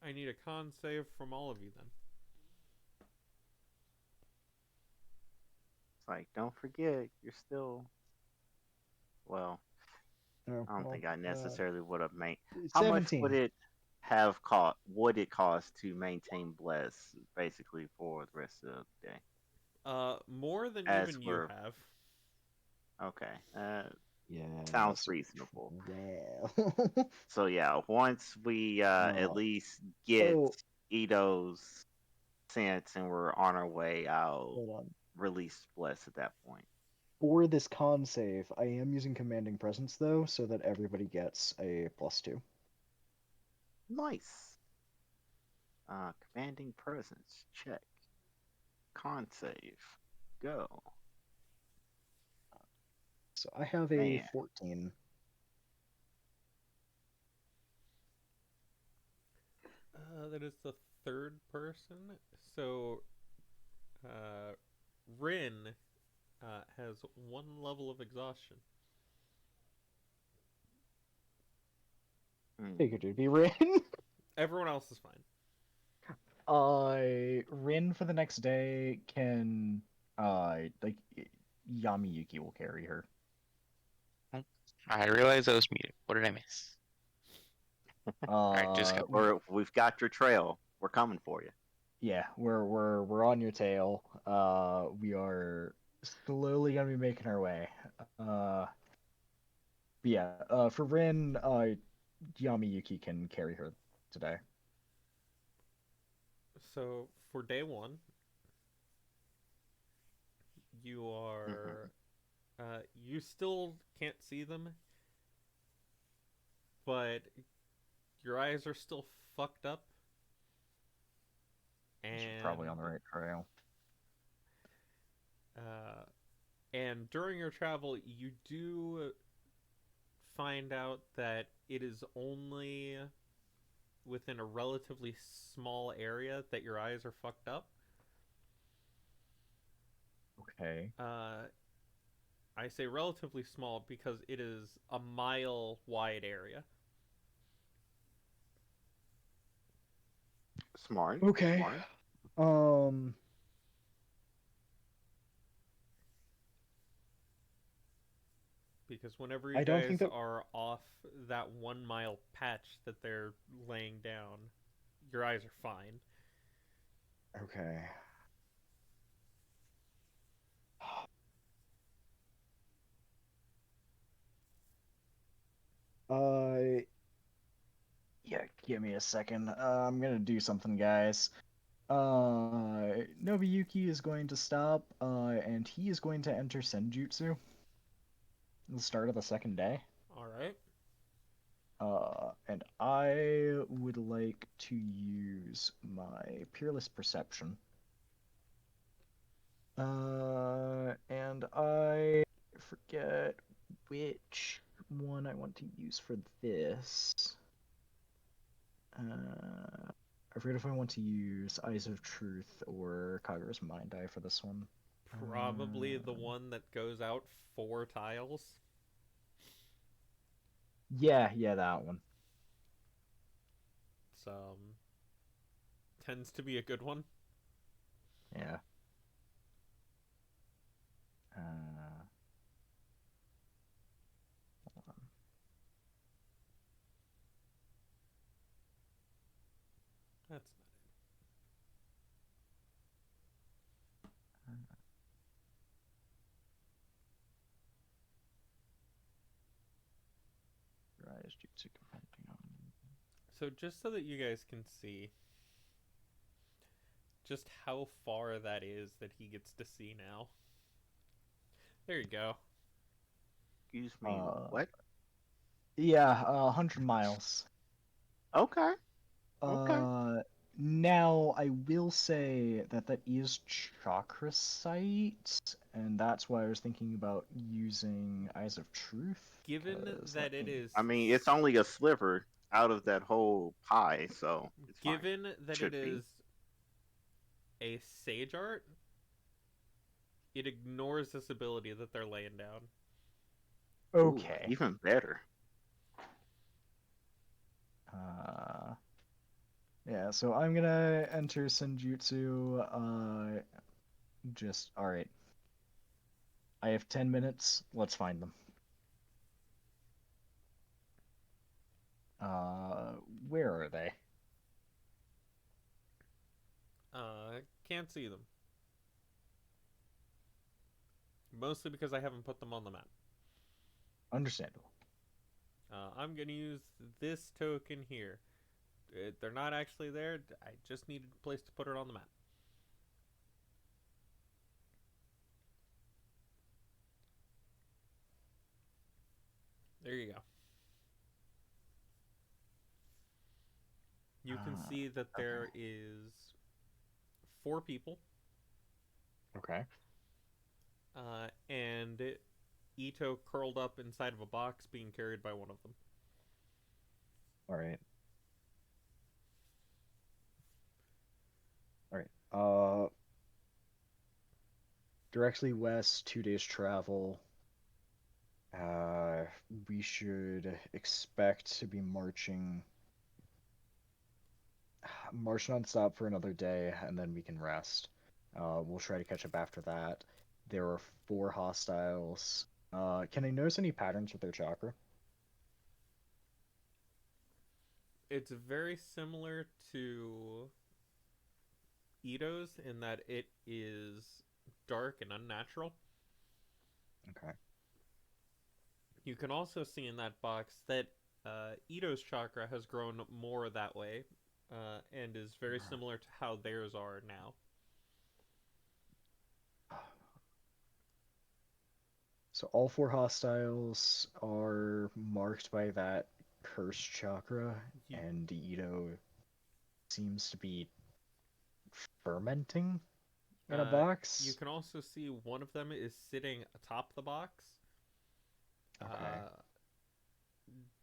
I need a con save from all of you then. It's like, don't forget, you're still. Well, Oh, I don't well, think I necessarily would have made. How much would 17. it have cost? Would it cost to maintain Bless basically for the rest of the day? More than As even you we're have. okay, sounds Yes. reasonable. Well. So yeah, once we at uh, least get oh, Ito's sense and we're on our way, I'll hold on. release Bless at that point. For this con save, I am using Commanding Presence though, so that everybody gets a +2. Nice. Commanding presence, check. Con save, go. So I have a Man, 14. That is the third person. So, Rin has one level of exhaustion. Figured it'd be Rin. Everyone else is fine. Rin for the next day can, like, Yamiyuki will carry her. I realized I was muted. What did I miss? Alright, just go. we've got your trail. We're coming for you. Yeah, we're on your tail. We are slowly gonna be making our way. But yeah, for Rin, Yamiyuki can carry her today. So, for day one, you Mm-hmm. are. You still can't see them, but your eyes are still fucked up. She's probably on And the right trail. uh, and during your travel, you do find out that it is only within a relatively small area that your eyes are fucked up. Okay. I say relatively small because it is a mile wide area. Smart, Okay. smart. Um. Because whenever you I don't think guys that. are off that 1 mile patch that they're laying down, your eyes are fine. Okay. Uh. Yeah. Give me a second. I'm gonna do something, guys. Nobuyuki is going to stop, and he is going to enter Senjutsu at the start of the second day. All right. And I would like to use my Peerless Perception. And I forget which one I want to use for this. I forget if I want to use Eyes of Truth or Kagura's Mind Eye for this one. Probably the one that goes out 4 tiles. Yeah, that one. It's tends to be a good one. Yeah. Hold on. That's jutsu depending on. So just so that you guys can see just how far that is that he gets to see now. There you go. Excuse me, Uh, what? Yeah, 100 miles. Okay, okay. Now I will say that is chakra sight, and that's why I was thinking about using Eyes of Truth. Given 'Cause that let it me. is I mean, it's only a sliver out of that whole pie, so it's fine. given that it Should be. is a sage art, it ignores this ability that they're laying down. Ooh, Okay. even better. Uh, yeah. So I'm gonna enter Senjutsu. Just all right. I have 10 minutes. Let's find them. Uh, where are they? Can't see them. Mostly because I haven't put them on the map. Understandable. I'm gonna use this token here. They're not actually there. I just needed a place to put it on the map. There you go. You can see that there is 4 people, Okay. and Ito curled up inside of a box being carried by one of them. All right. All right. Directly west, 2 days travel. We should expect to be march non-stop for another day, and then we can rest. We'll try to catch up after that. There are 4 hostiles. Can I notice any patterns with their chakra? It's very similar to Ito's in that it is dark and unnatural. Okay. You can also see in that box that Ito's chakra has grown more that way, and is very similar to how theirs are now. So all 4 hostiles are marked by that cursed chakra, You, and Ito seems to be fermenting in a you box. can also see one of them is sitting atop the box, Okay. uh,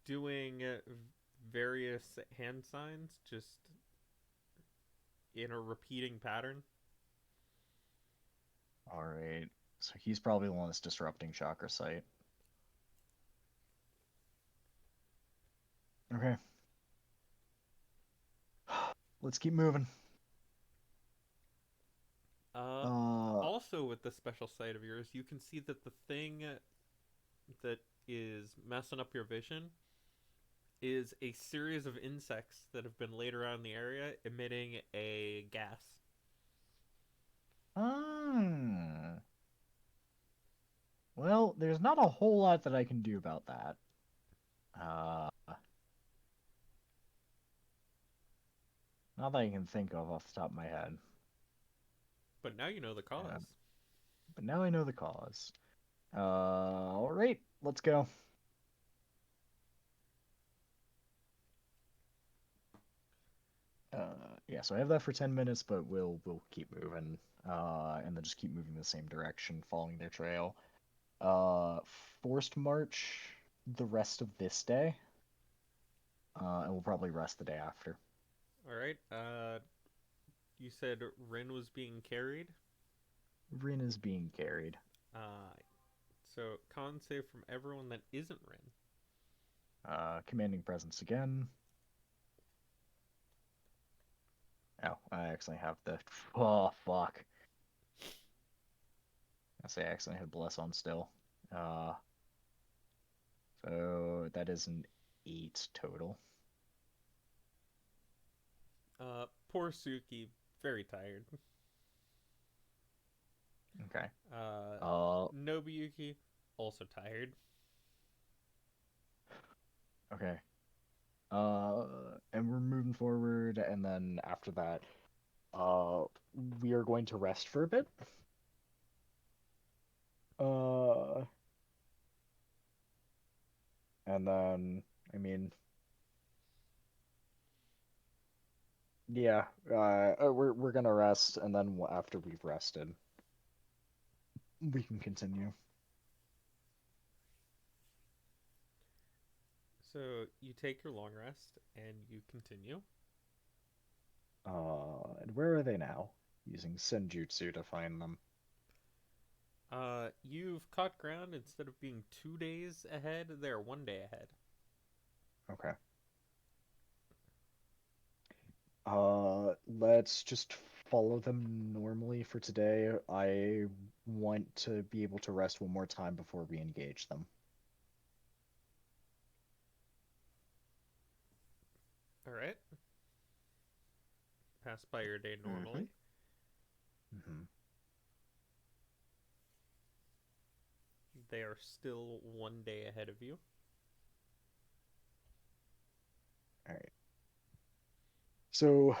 doing various hand signs, just in a repeating pattern. All right. So he's probably the one that's disrupting chakra sight. Okay. Let's keep moving. Uh, Also, with the special sight of yours, you can see that the thing that is messing up your vision is a series of insects that have been laid around the area emitting a gas. hmm. Well, there's not a whole lot that I can do about that. Uh, Not that I can think of off the top of my head. But now you know the Yeah. cause. But now I know the cause. All right, let's go. Yeah, so I have that for 10 minutes, but we'll keep moving, and then just keep moving the same direction, following their trail. Uh, Forced march the rest of this day, and we'll probably rest the day after. All right. You said Rin was being carried. Rin is being carried. Uh, so con save from everyone that isn't Rin. Commanding presence again. Oh, I actually have the. Oh, fuck. I say I actually have bless on still. Uh, so that is an 8 total. Poor Suki, very tired. Okay. Nobuyuki, also tired. Okay. And we're moving forward, and then after that, uh, we are going to rest for a bit. Uh, and then, I mean, yeah, we're gonna rest, and then after we've rested, we can continue. So you take your long rest and you continue. And where are they now? Using Senjutsu to find them. You've caught ground. Instead of being 2 days ahead, they're 1 day ahead. Okay. Let's just follow them normally for today. I want to be able to rest one more time before we engage them. All right. Pass by your day Mm-hmm. normally. Mm-hmm. They are still 1 day ahead of you. All right. So,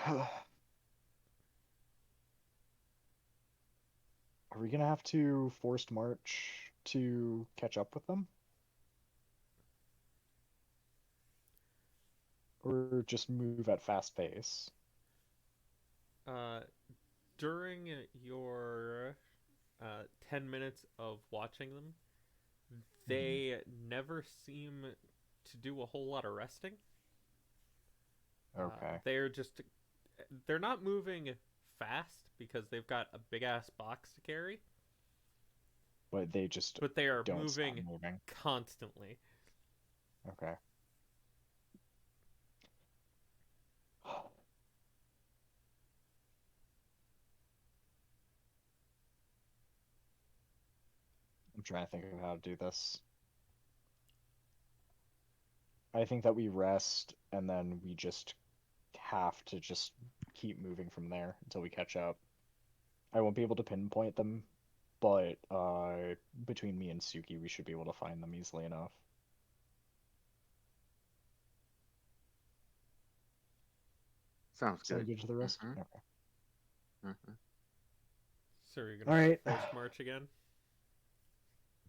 are we gonna have to forced march to catch up with them? Or just move at fast pace? Uh, During your 10 minutes of watching them, Mm-hmm. they never seem to do a whole lot of resting. Okay. They're not moving fast because they've got a big ass box to carry, But they just but they are don't stop moving moving. constantly. Okay. I'm trying to think of how to do this. I think that we rest and then we just have to just keep moving from there until we catch up. I won't be able to pinpoint them, but between me and Suki, we should be able to find them easily enough. Sounds Sound good. good to the rest? Mm-hmm. Okay. Mm-hmm. So you're All gonna right. force march again?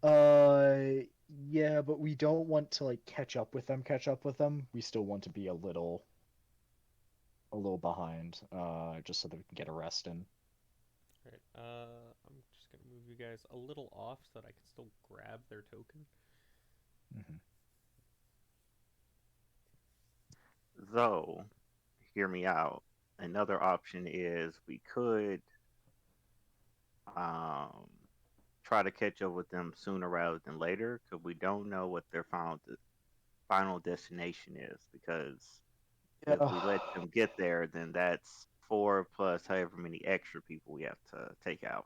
Uh, yeah, but we don't want to like catch up with them. We still want to be a little behind, just so that we can get a rest in. All right. I'm just gonna move you guys a little off so that I can still grab their token. Hmm. Though, hear me out. Another option is we could um, try to catch up with them sooner rather than later because we don't know what their final destination is. Because if we Yeah, let them get there, then that's four plus however many extra people we have to take out.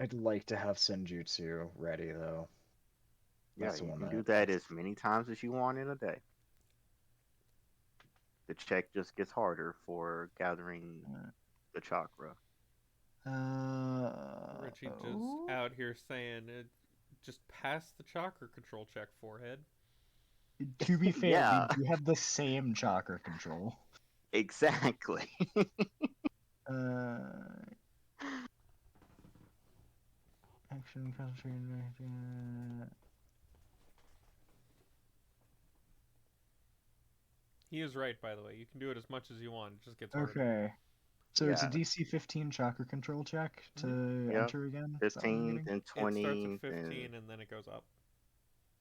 I'd like to have Senjutsu ready though. Yeah, That's the you one can do that as many times as you want in a day. The check just gets harder for gathering the chakra. Richie just Oh. out here saying, just pass the chakra control check, forehead. To be fair, we Yeah, do have the same chakra control. exactly. Uh, action concentrated. He is right, by the way. You can do it as much as you want. It just gets harder. Okay. So it's a Yeah. DC 15 chakra control check Mm-hmm. to Yep. enter again? Is that what I'm 15, getting? then It starts at 20, then 15 and then it goes up.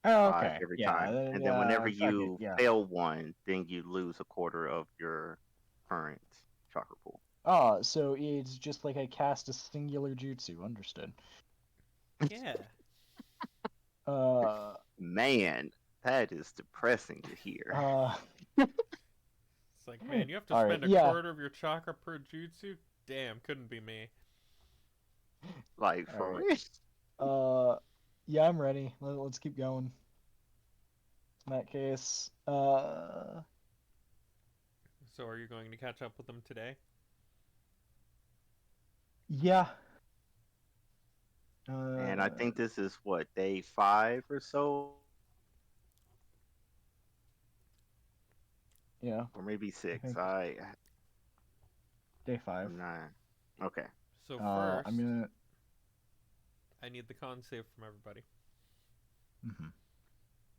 Oh, 5 okay. every Yeah, time. And then whenever fuck it, you yeah. fail one, then you lose a quarter of your current chakra pool. Oh, so it's just like I cast a singular jutsu, understood. Yeah. Uh, Man, that is depressing to hear. uh, It's like, man, you have to alright, spend a yeah. quarter of your chakra per jutsu? Damn, couldn't be me. Like, for Alright. real. Yeah, I'm ready. Let's keep going. In that case, So are you going to catch up with them today? yeah. And I Uh, think this is what, day 5 or so, yeah, or maybe I 6. think I'm day 5. not. Okay. So I'm first, gonna. I need the con save from everybody. Mhm.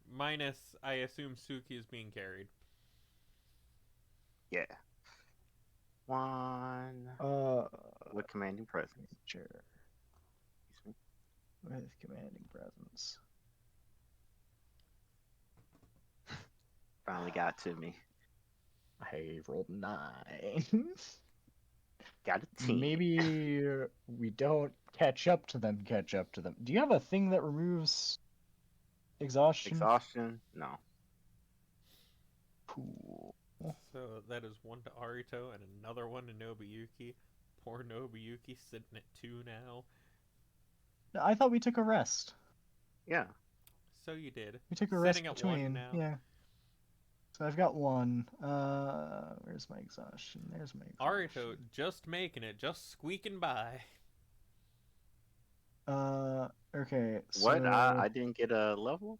Minus, I assume Suki is being carried. Yeah. 1 Uh, with commanding presence. Nature Excuse with commanding presence. me. Finally got to me. I rolled 9. Got a 10. Maybe we don't catch up to them. Catch up to them. Do you have a thing that removes exhaustion? Exhaustion? No. Cool. So that is one to Arito and another one to Nobuyuki. Poor Nobuyuki sitting at 2 now. I thought we took a rest. Yeah. So you did. We took a Sitting rest at 1 between. now. Yeah. So I've got 1. Where's my exhaustion? There's my Arito exhaustion. just making it, just squeaking by. Okay. What? So I didn't get a level?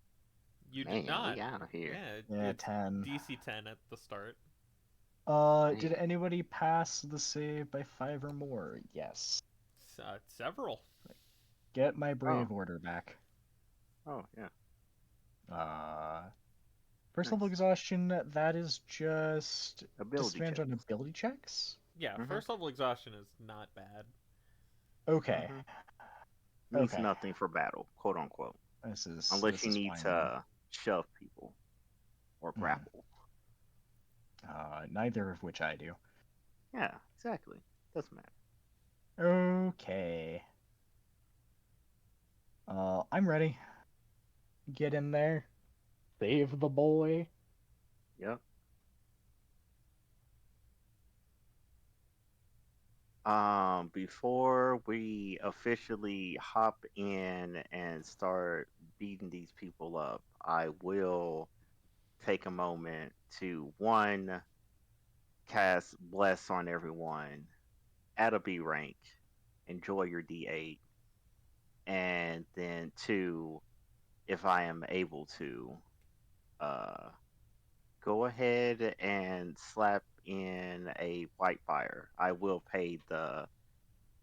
You did Man, not. we out of here. Yeah, yeah, it's 10. DC 10 at the start. Did Dang. anybody pass the save by 5 or more? Yes. Several. Get my brave Oh. order back. Oh, yeah. Uh, First level Nice. exhaustion, that is just Ability disadvantage check. on ability checks? Yeah, Mm-hmm. first level exhaustion is not bad. Okay. Mm-hmm. Means Okay. nothing for battle, quote unquote. This is Unless this you is need fine then. to shove people or Mhm. grapple. Neither of which I do. Yeah, exactly. Doesn't matter. Okay. I'm ready. Get in there. Save the boy. Yep. Before we officially hop in and start beating these people up, I will take a moment to one, cast bless on everyone at a B rank, enjoy your D8, and then two, if I am able to, uh, go ahead and slap in a white fire. I will pay the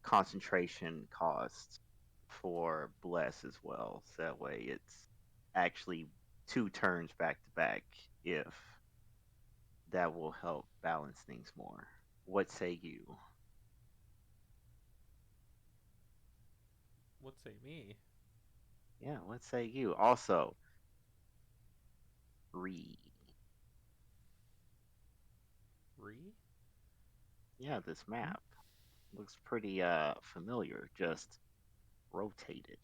concentration cost for bless as well, so that way it's actually 2 turns back to back, if that will help balance things more. What say you? What say me? Yeah, what say you? Also, re. Re? Yeah, this map looks pretty familiar, just rotated.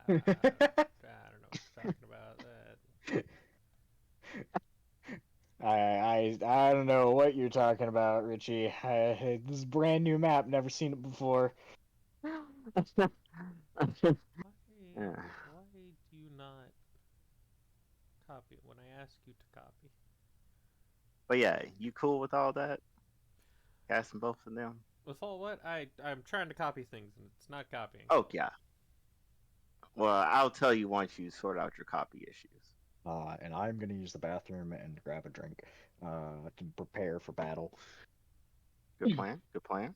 I don't know what you're talking about. I don't know what you're talking about, Richie. This is a brand new map. Never seen it before. Yeah. Why do you not copy it when I ask you to copy? But yeah, you cool with all that? Casting both of them? With all what? I'm trying to copy things and it's not copying. Oh yeah. Well, I'll tell you once you sort out your copy issues. And I'm gonna use the bathroom and grab a drink. To prepare for battle. Good plan. Good plan.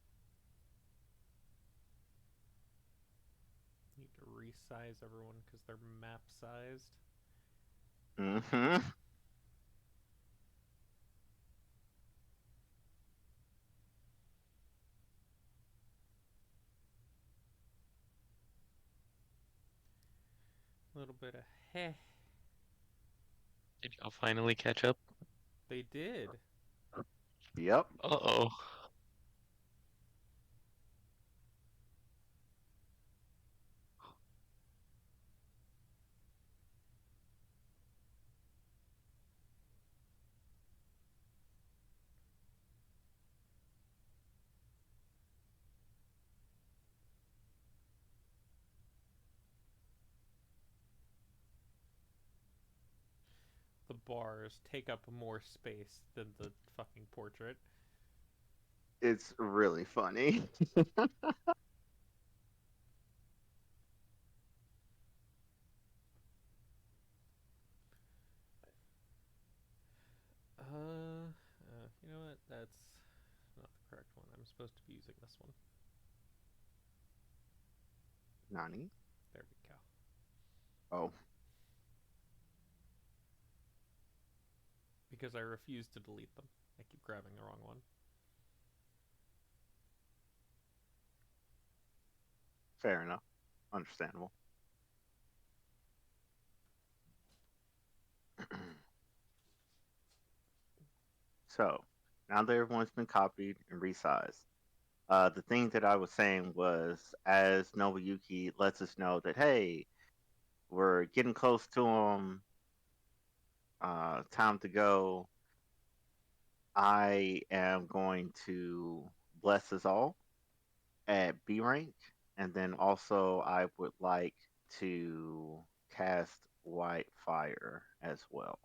Need to resize everyone because they're map sized. Mm-hmm. A little bit of heh. Did y'all finally catch up? They did. Yep. Uh-oh. The bars take up more space than the fucking portrait. It's really funny. this one. Nani? There we go. Oh, Because I refuse to delete them. I keep grabbing the wrong one. fair enough. Understandable. So, now that everyone's been copied and resized, the thing that I was saying was, as Nobuyuki lets us know that, hey, we're getting close to him, time to go, I am going to bless us all at B rank, and then also I would like to cast White Fire as well.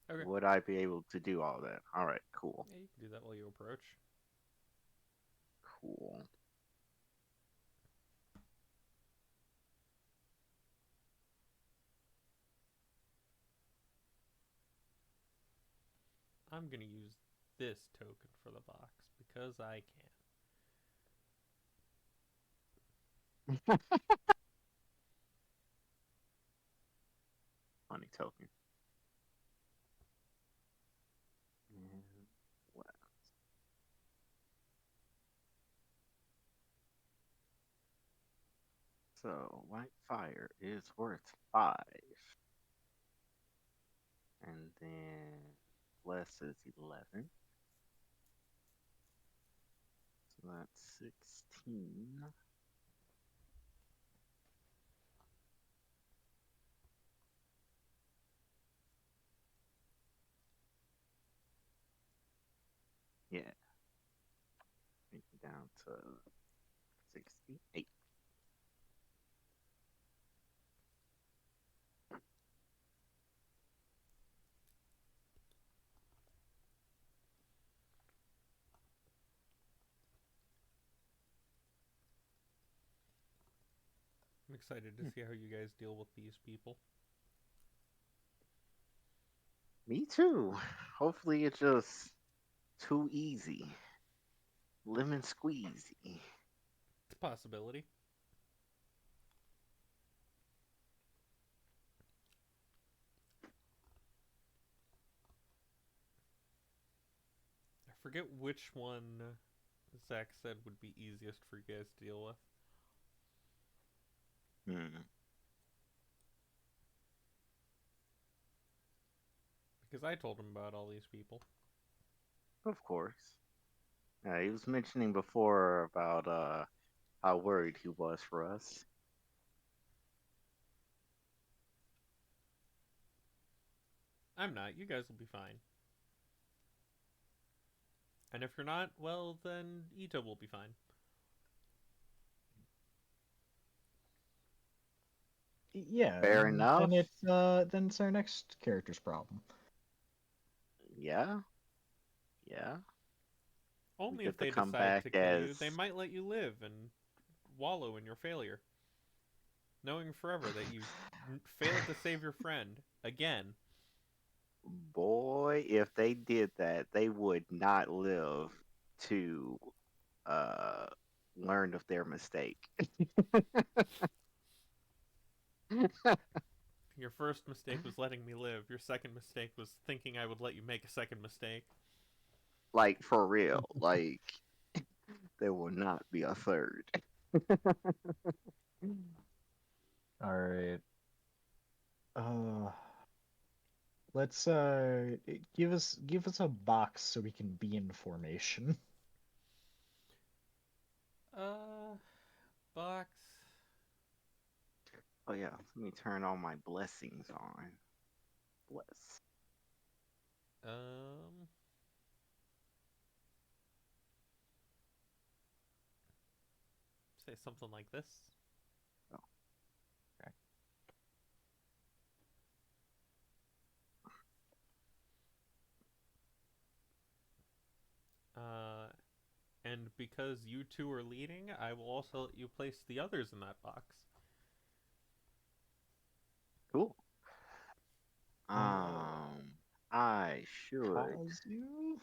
Okay. Would I be able to do all that? All right, cool. Yeah, you can do that while you approach. Cool. I'm going to use this token for the box because I can. Money token. And what? So White Fire is worth 5. And then Bless is 11. So that's 16. Yeah. Take it down to 68. I'm excited to see how you guys deal with these people. Me too. Hopefully it's just too easy. Lemon squeezy. It's a possibility. I forget which one Zach said would be easiest for you guys to deal with. Hmm. Because I told him about all these people. Of course. He was mentioning before about how worried he was for us. I'm not. You guys will be fine. And if you're not, well, then Ito will be fine. Yeah, Fair and enough. then it's our next character's problem. Yeah. Yeah. We Only if get to they come decide back to kill as you, they might let you live and wallow in your failure. Knowing forever that you failed to save your friend again. boy, if they did that, they would not live to uh learn of their mistake. Your first mistake was letting me live. Your second mistake was thinking I would let you make a second mistake. Like for real. Like there will not be a third. All right. Uh, let's give us a box so we can be in formation. Uh, box. Oh yeah, let me turn all my blessings on. Bless. Um, say something like this. Oh, Okay. And because you two are leading, I will also let you place the others in that box. cool. Uh, I should Kazu?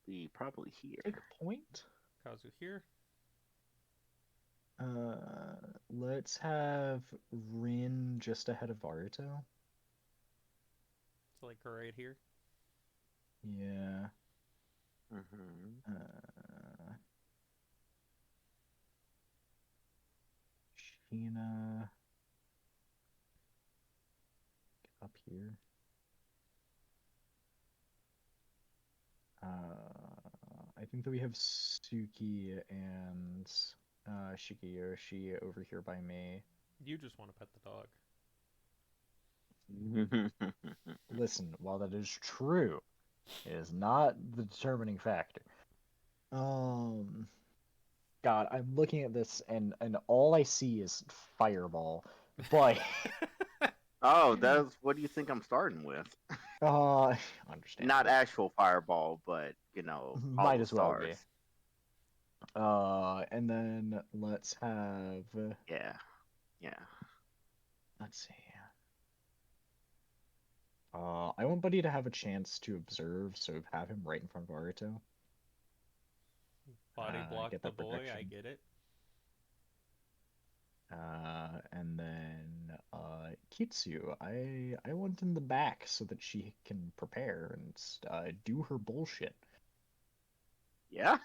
be probably here. Take a point. Kazu here. Let's have Rin just ahead of Aruto. It's like right here. Yeah. Mm-hmm. Sheena. Get up here. I think that we have Suki and Shigeyoshi over here by me. You just want to pet the dog. Listen, while that is true, it is not the determining factor. God, I'm looking at this and all I see is Fireball. But Oh, that's what do you think I'm starting with? Not understandable. actual fireball, but Might hollow as well be. stars. And then let's have Yeah. let's see. I want Buddy to have a chance to observe, so have him right in front of Aruto. Body block Get the that boy, I protection. get it. And then Kitsu, I want in the back so that she can prepare and do her bullshit. Yeah.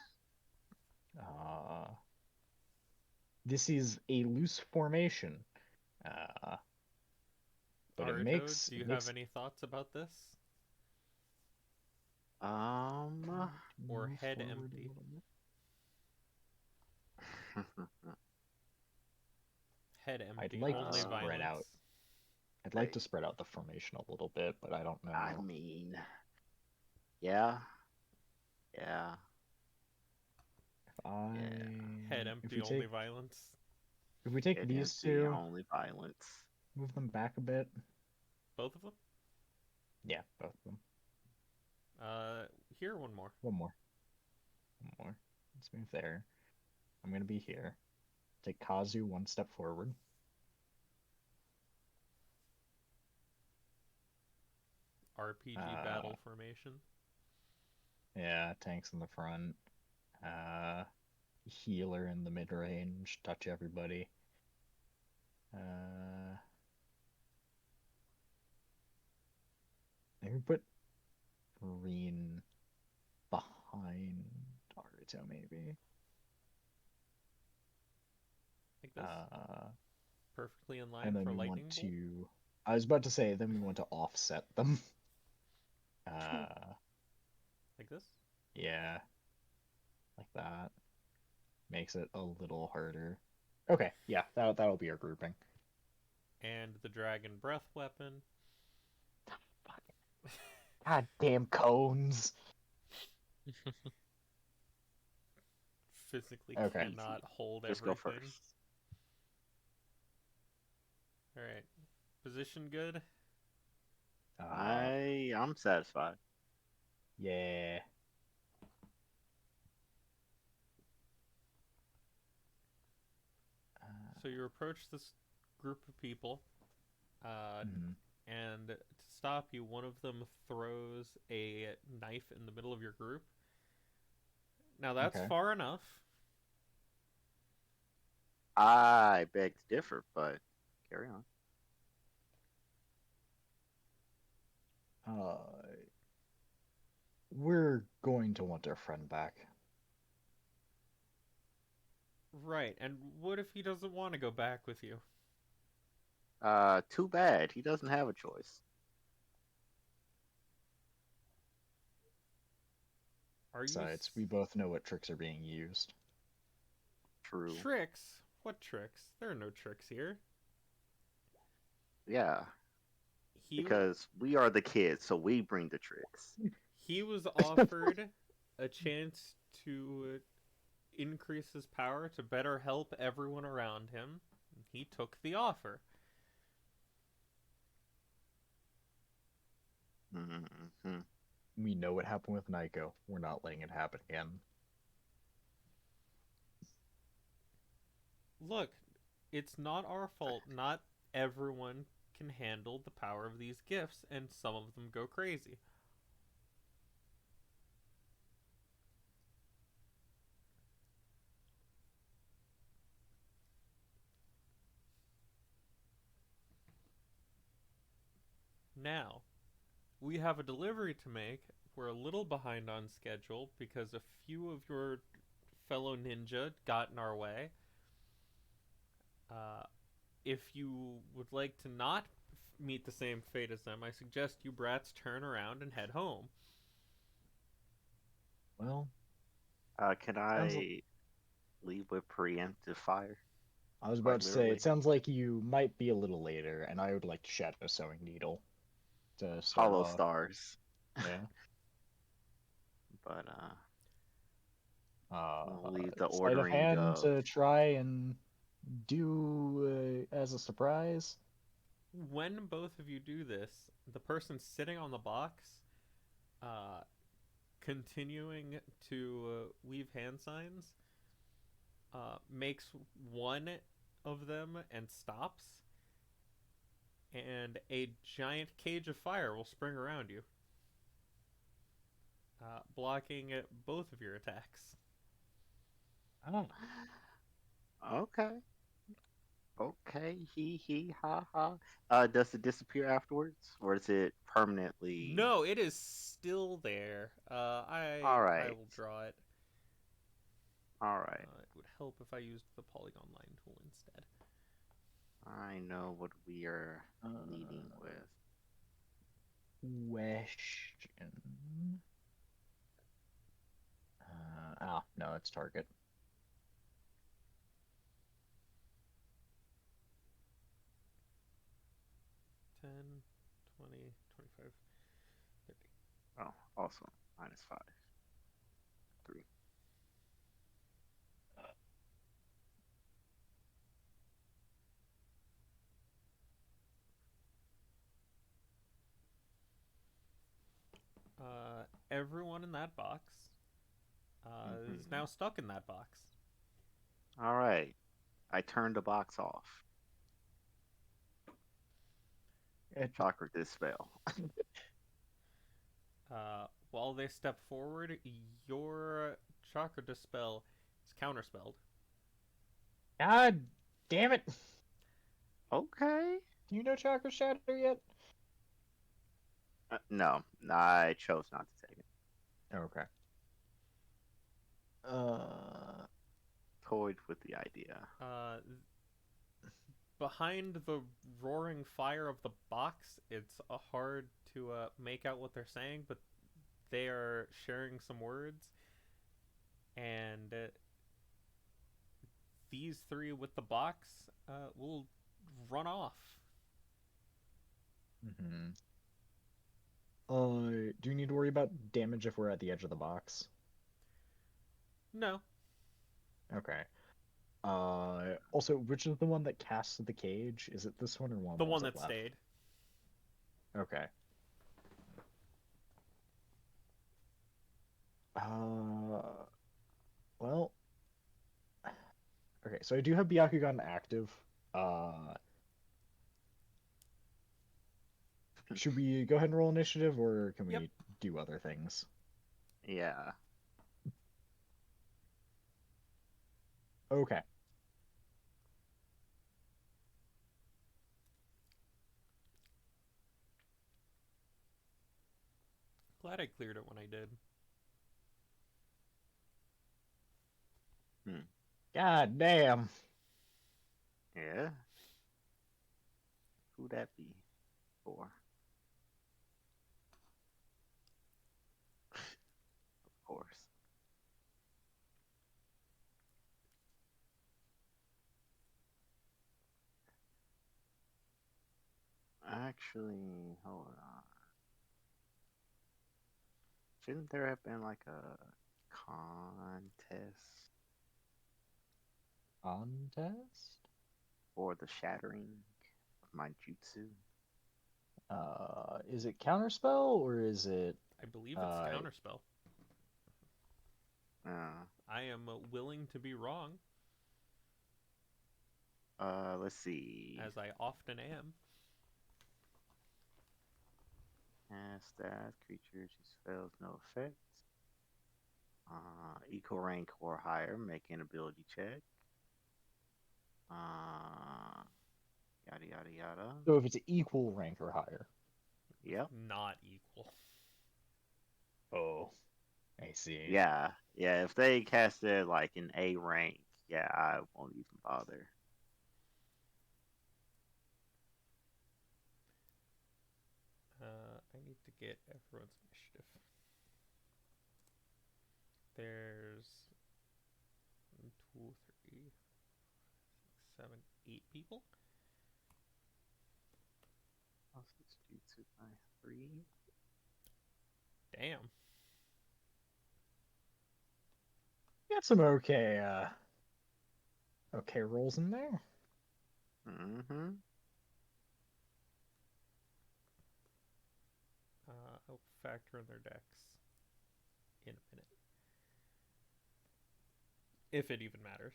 This is a loose formation, but Aruto, it makes do you have any thoughts about this? Or move head forward a empty? little bit. Head empty, like only to spread violence. out. I'd like to spread out the formation a little bit, but I don't know. I mean, yeah. Head If empty, we only take violence. if we take It these empty, two, only violence. move them back a bit. Both of them? Yeah, both of them. Here, one more. One more. Let's move there. I'm gonna be here. Take Kazu one step forward. RPG battle formation. Yeah, tanks in the front. Healer in the mid range. Touch everybody. I can put Green behind Naruto, maybe. Like this. Perfectly in line And then for we lightning want bolt. to. I was about to say, then we want to offset them. Like this? Yeah. Like that. Makes it a little harder. Okay, yeah, that'll be our grouping. And the dragon breath weapon. God damn cones. Physically Okay. cannot hold Just everything. go first. Alright. Position good? I'm satisfied. Yeah. So you approach this group of people, Mhm. and to stop you, one of them throws a knife in the middle of your group. Now that's Okay. far enough. I beg to differ, but carry on. We're going to want our friend back. Right, and what if he doesn't want to go back with you? Too bad. He doesn't have a choice. Besides, we both know what tricks are being used. True. Tricks? What tricks? There are no tricks here. Yeah. Because we are the kids, so we bring the tricks. He was offered a chance to increase his power to better help everyone around him. He took the offer. Mm-hmm. We know what happened with Naiko. We're not letting it happen again. Look, it's not our fault. Not everyone can handle the power of these gifts, and some of them go crazy. Now, we have a delivery to make. We're a little behind on schedule because a few of your fellow ninja got in our way. Uh, if you would like to not meet the same fate as them, I suggest you brats turn around and head home. Well, Can sounds. I leave with preemptive fire? I was Quite about to say, literally. it sounds like you might be a little later, and I would like to shadow sewing needle to start Hollow off. stars. Yeah. But Uh, we'll leave the sleight of ordering hand of. to try and do as a surprise. When both of you do this, the person sitting on the box, uh, continuing to weave hand signs, makes one of them and stops, and a giant cage of fire will spring around you, blocking both of your attacks. Oh, Okay. Okay. He ha ha. Does it disappear afterwards, or is it permanently? No, it is still there. All I right. will draw it. All right. It would help if I used the polygon line tool instead. I know what we are leading with. question. No, it's target. 10, 20, 25, 30. Oh, also -5. 3. Everyone in that box is now stuck in that box. All right. I turned the box off. Chakra dispel. While they step forward, your chakra dispel is counterspelled. God damn it! Okay. Do you know Chakra Shatter yet? No, I chose not to take it. Okay. Toyed with the idea. Behind the roaring fire of the box, it's hard to make out what they're saying, but they are sharing some words, and these three with the box will run off. Mm-hmm. Do you need to worry about damage if we're at the edge of the box? No. Okay. Also, which is the one that casts the cage? Is it this one or one of The the one ones that left? stayed. Okay. Well. Okay, so I do have Byakugan active. Should we go ahead and roll initiative, or can Yep. we do other things? Yeah. Okay. Glad I cleared it when I did. God damn. Yeah. Who that be for? Of course. Actually, hold on. Shouldn't there have been like a contest Contest? for the shattering of my jutsu? Is it counterspell or is it? I believe it's counterspell. Uh, I am willing to be wrong, let's see. as I often am. Cast that creature whose spells no effect. Equal rank or higher, make an ability check. Yada yada yada. So if it's equal rank or higher. Yep. not equal. Oh, I see. Yeah. Yeah. If they cast it like an A rank, yeah, I won't even bother. I need to get everyone's initiative. There's 1, 2, 3, 6, 7, 8 people. Also, Jutsu by 3. Damn. Got some okay rolls in there. Mm-hmm. I'll factor in their decks in a minute, if it even matters.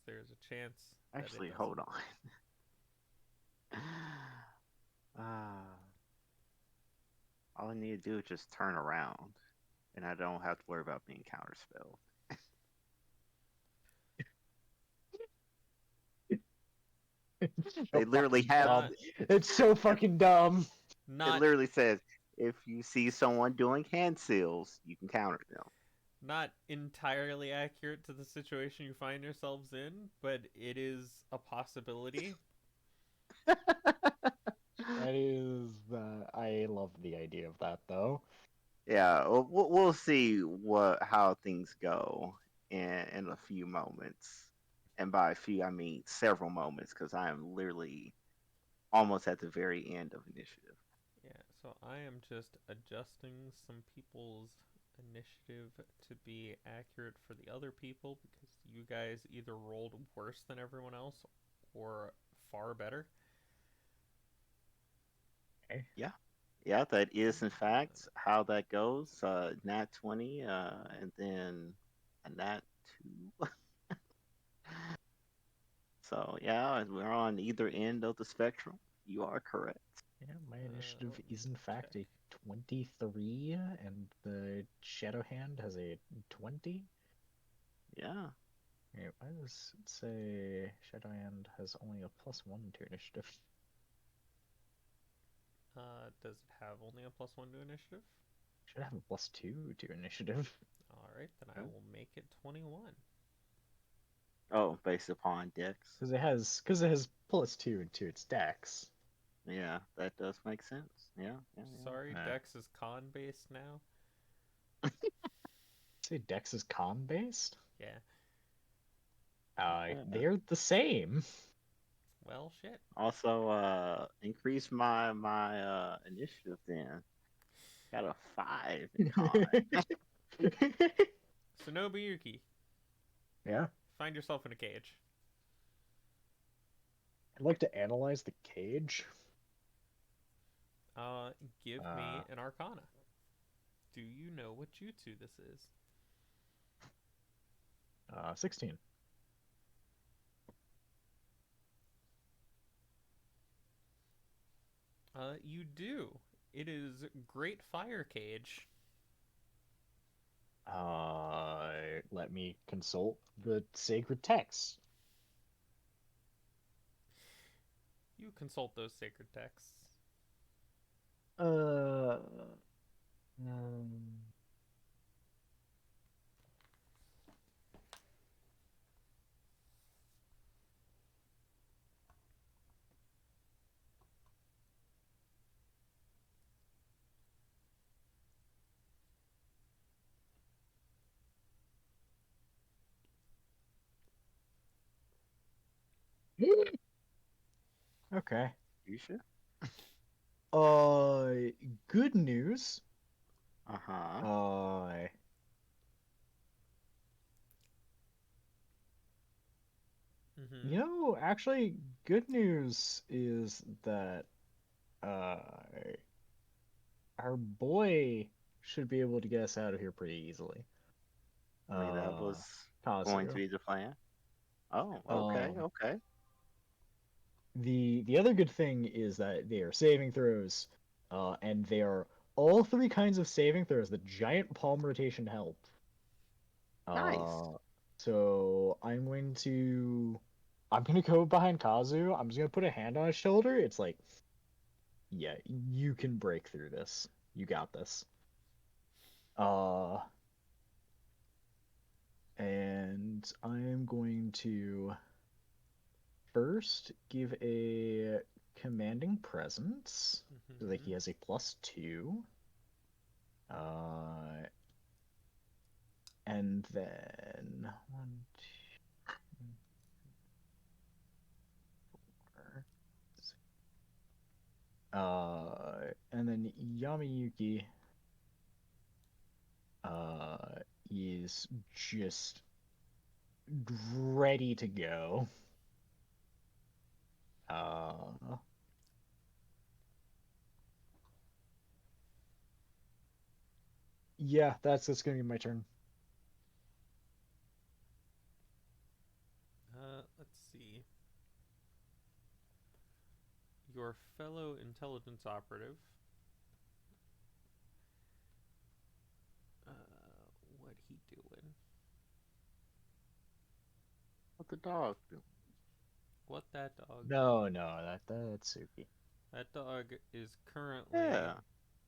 There's a chance that Actually, it hold doesn't. on. All I need to do is just turn around, and I don't have to worry about being counterspelled. So They literally fucking have. dumb. Not, It's so It, fucking dumb. it not, literally says if you see someone doing hand seals, you can counter them. not entirely accurate to the situation you find yourselves in, but it is a possibility. That is, I love the idea of that though. Yeah, we'll see how things go in a few moments, and by a few I mean several moments, because I am literally almost at the very end of initiative. Yeah, so I am just adjusting some people's initiative to be accurate for the other people because you guys either rolled worse than everyone else or far better. Okay. Yeah, yeah, that is in fact how that goes. Nat 20, and then a nat 2. So yeah, we're on either end of the spectrum. You are correct. Yeah, my initiative Let me is in fact check. a 23, and the Shadow Hand has a 20. Yeah. Wait, why does it say Shadow Hand has only a +1 to initiative? Does it have only a +1 to initiative? Should have a +2 to initiative. Alright, then I will make it 21. Oh, based upon Dex. Because it has +2 to its dex. Yeah, that does make sense. Yeah, yeah, Sorry, Uh, Dex is con based now. say dex is con based. Yeah, yeah. They're the same. well, shit. Also, increase my initiative then. Got a 5 in con. So Nobuyuki, Yeah, find yourself in a cage. I'd like to analyze the cage. Uh, give Uh, me an Arcana. Do you know what jutsu this is? 16. You do. It is Great Fire Cage. Let me consult the sacred text. You consult those sacred texts. Uh, um, okay. You should. Uh, Good news. Uh-huh. Uh, Mm-hmm. Actually, good news is that uh, our boy should be able to get us out of here pretty easily. Like that was going to Kazu. be the plan. Oh, okay, Um, okay. the other good thing is that they are saving throws, and they are all three kinds of saving throws. The giant palm rotation help. Nice. Uh, so I'm going to I'm gonna go behind Kazu. I'm just gonna put a hand on his shoulder. It's like, yeah, you can break through this. You got this. And I am going to first give a commanding presence so that he has a +2. And then 1, 2, 4. And then Yamayuki is just ready to go. Yeah, that's gonna be my turn. Let's see. Your fellow intelligence operative. What he doing? What the dog do? What that dog? No, that's Suki. That dog is currently. Yeah.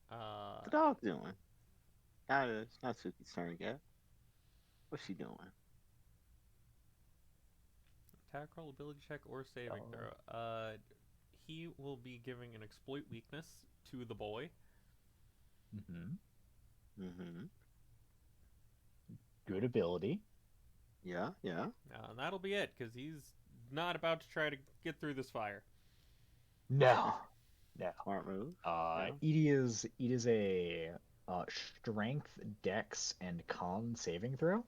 What the dog doing? It's not Suki's turn yet. What's she doing? Attack roll, ability check, or saving throw. He will be giving an exploit weakness to the boy. Good ability. Yeah. And that'll be it, because he's not about to try to get through this fire. No. Smart move. It is a strength, dex, and con saving throw.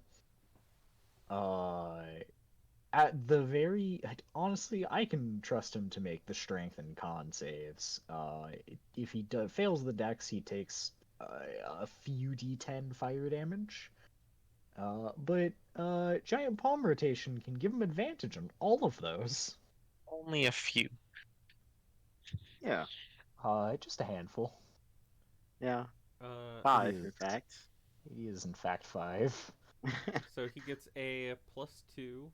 At the very honestly, I can trust him to make the strength and con saves. If he fails the dex, he takes a few d10 fire damage. But giant palm rotation can give him advantage on all of those. Only a few. Yeah. Just a handful. Yeah. Uh, 5, in fact. He is in fact 5. So he gets a +2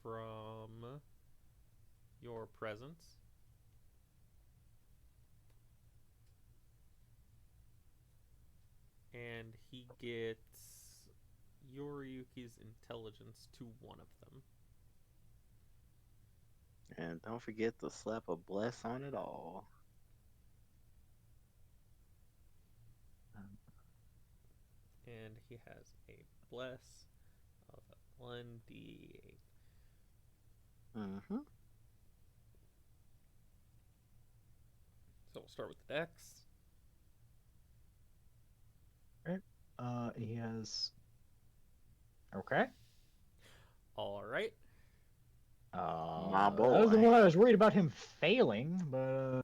from your presence. And he gets Yoriyuki's intelligence to one of them. And don't forget to slap a bless on it all. And he has a bless of 1d8. So we'll start with the dex. Alright. He has. Okay. Alright. My That was the boy. one I was worried about him failing, but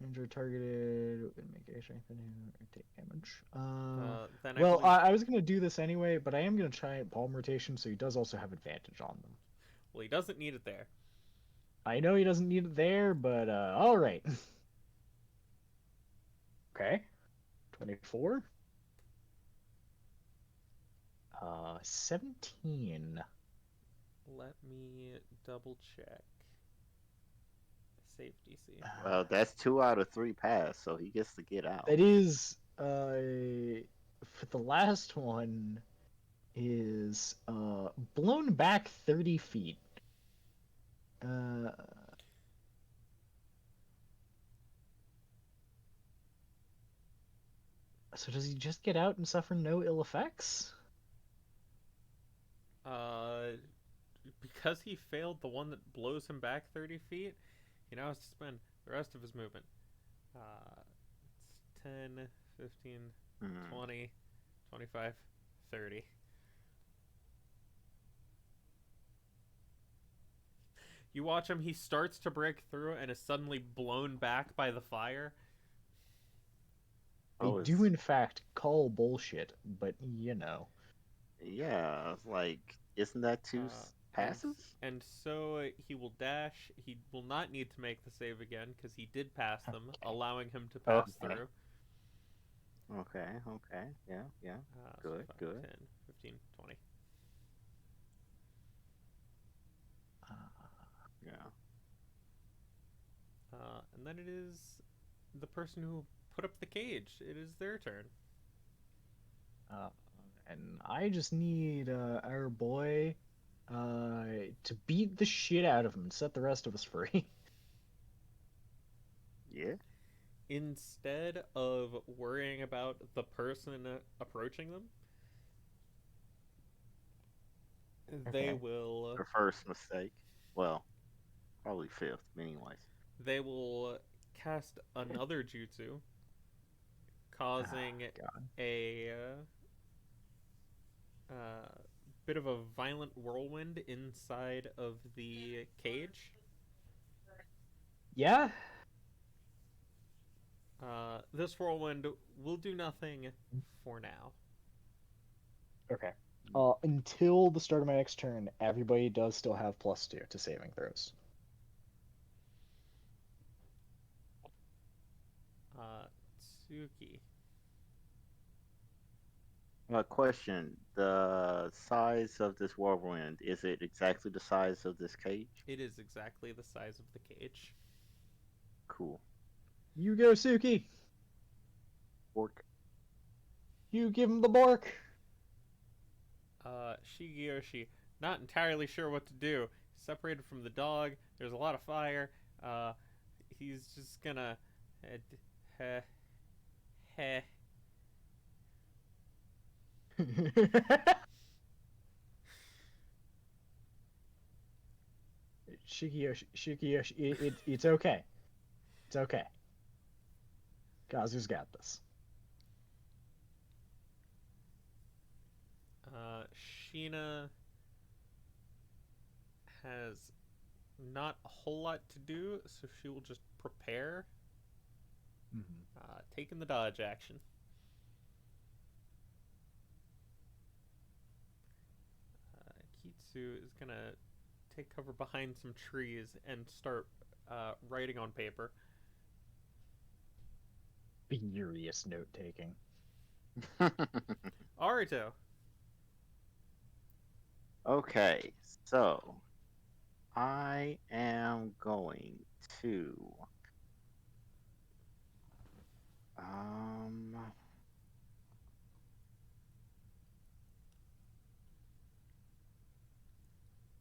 injured targeted make a strength or take damage. Then Well, I was gonna do this anyway, but I am gonna try palm rotation, so he does also have advantage on them. Well, he doesn't need it there. I know he doesn't need it there, but all right. Okay. 24. 17. Let me double check. Safety DC. Well, that's 2 out of 3 pass, so he gets to get out. That is for the last one is blown back 30 feet. So does he just get out and suffer no ill effects? Because he failed the one that blows him back 30 feet, he now has to spend the rest of his movement. It's 10, 15, 20, 25, 30. You watch him, he starts to break through and is suddenly blown back by the fire. I do, in fact, call bullshit, but you know. Yeah, like, isn't that 2 passes? And so he will dash. He will not need to make the save again because he did pass them, allowing him to pass through. Okay. Yeah. Good, so 5, good. 10, 15, 20. Yeah. And then it is the person who put up the cage. It is their turn. Uh, and I just need our boy to beat the shit out of him and set the rest of us free. Yeah. Instead of worrying about the person approaching them, they Okay. will Their first mistake. Well, probably fifth, anyways. they will cast another jutsu, causing God. a bit of a violent whirlwind inside of the cage. Yeah. This whirlwind will do nothing for now. Okay. Until the start of my next turn, everybody does still have +2 to saving throws. Tsuki. Question: the size of this whirlwind, is it exactly the size of this cage? It is exactly the size of the cage. Cool. You go, Suki. Fork. You give him the bork. Shigeyoshi, not entirely sure what to do. Separated from the dog. There's a lot of fire. Uh, he's just gonna. Heh. Heh. Shikiyoshi, it's okay. It's okay. Kazu's got this. Sheena has not a whole lot to do, so she will just prepare, taking the dodge action. Kitsu is gonna take cover behind some trees and start writing on paper. Furious note taking. Arito. Okay, so I am going to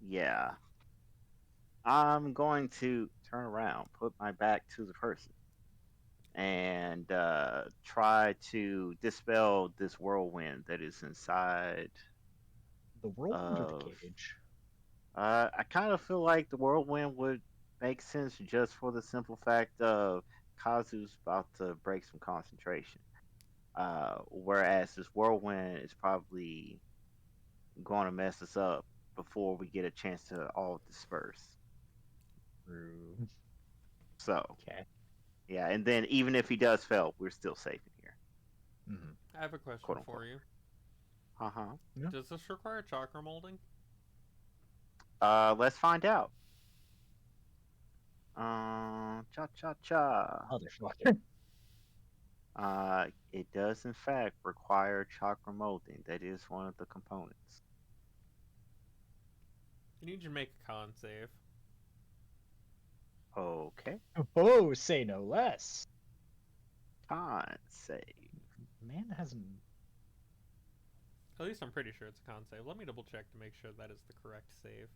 yeah. I'm going to turn around, put my back to the person, and try to dispel this whirlwind that is inside The whirlwind or the of. cage? I kind of feel like the whirlwind would make sense just for the simple fact of Kazu's about to break some concentration. Whereas this whirlwind is probably going to mess us up before we get a chance to all disperse. True. So, Okay. yeah, and then even if he does fail, we're still safe in here. Mm-hmm. I have a question Quote, for you. Uh-huh. Yeah. Does this require chakra molding? Let's find out. Cha cha cha. Motherfucker. It does in fact require chakra molding. That is one of the components. I need you to make a con save. Okay. Oh, say no less. Con save. Man hasn't. At least I'm pretty sure it's a con save. Let me double check to make sure that is the correct save.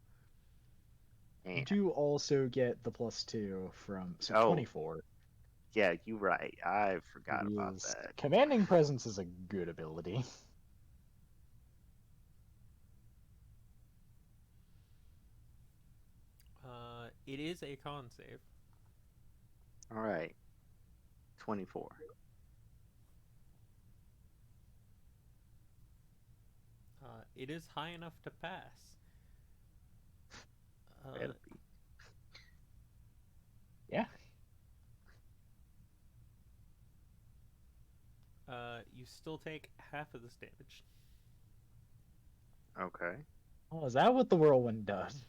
You And, do also get the +2 from so Oh. 24. yeah, you're right. I forgot about Is that. commanding presence is a good ability. It is a con save. All right. 24. It is high enough to pass. Better be. Yeah. You still take half of this damage. Okay. Oh, is that what the whirlwind does?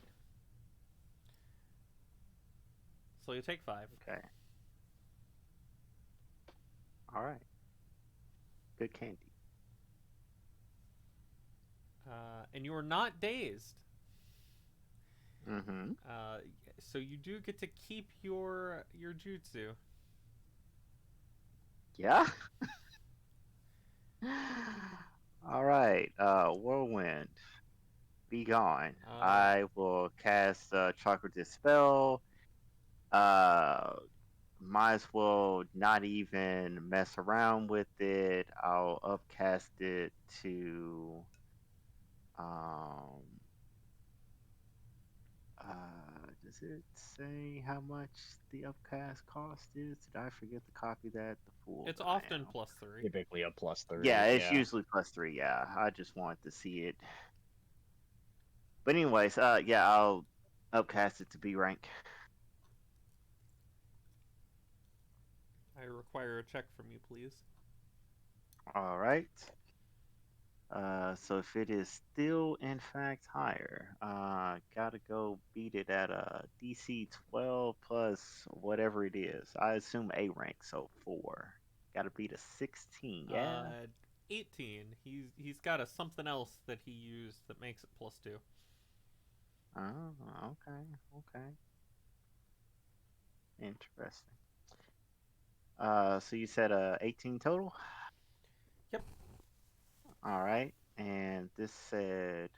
So you take 5. Okay. All right. Good candy. And you are not dazed. Mm-hmm. So you do get to keep your jutsu. Yeah. All right. Whirlwind, be gone. Uh, I will cast Chakra Dispel. Uh, might as well not even mess around with it. I'll upcast it to um does it say how much the upcast cost is? Did I forget to copy that? The fool it's that I often am. +3. Typically a +3. Yeah, it's Yeah. usually +3. Yeah, I just wanted to see it. But anyways, yeah, I'll upcast it to B rank. I require a check from you, please. All right. So if it is still in fact higher, gotta go beat it at a DC 12 plus whatever it is. I assume A rank, so 4. Gotta beat a 16, yeah? 18. He's got a something else that he used that makes it +2. Oh, okay, okay. Interesting. So you said 18 total? Yep. All right. And this said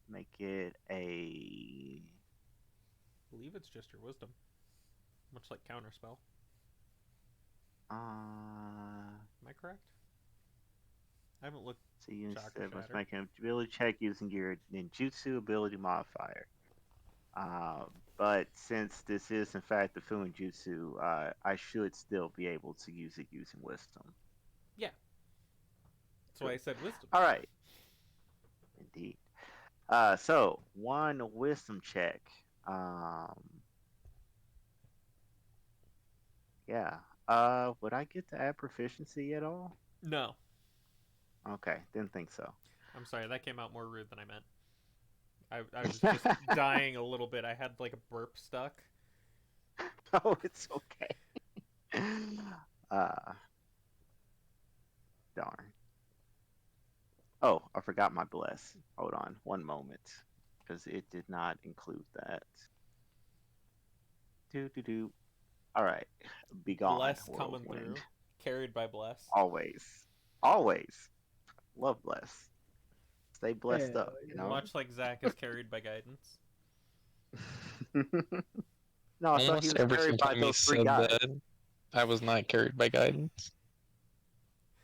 make it a I believe it's just your wisdom, much like counterspell. Am I correct? I haven't looked so you chakra said must shatter. make an ability check using your ninjutsu ability modifier. But since this is in fact the Fuinjutsu, I should still be able to use it using wisdom. Yeah, that's why Cool. I said wisdom. All right, indeed. So one wisdom check. Um, yeah. Would I get to add proficiency at all? No, Okay, didn't think so. I'm sorry. That came out more rude than I meant. I was just dying a little bit. I had like a burp stuck. Oh, it's okay. Uh, darn. Oh, I forgot my bless. Hold on one moment, because it did not include that. Do do do. All right, be gone, Bless coming whirlwind. through, carried by Bless. Always, always love bless. Stay blessed Hell up, you know. Much like Zach is carried by guidance. No, I thought he Almost was every carried by time he those three said guys. that, I was not carried by guidance.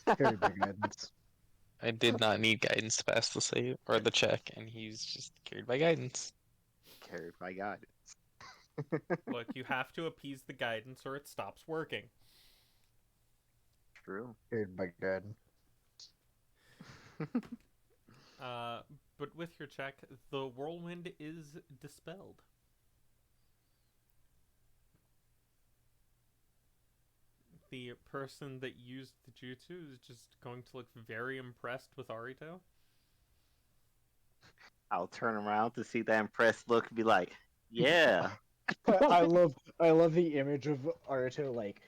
Carried by guidance. I did not need guidance to pass the save or the check, and he's just carried by guidance. Carried by guidance. Look, you have to appease the guidance or it stops working. True. Carried by guidance. Uh, but with your check, the whirlwind is dispelled. The person that used the jutsu is just going to look very impressed with Arito. I'll turn around to see that impressed look and be like, "Yeah." I love the image of Aruto like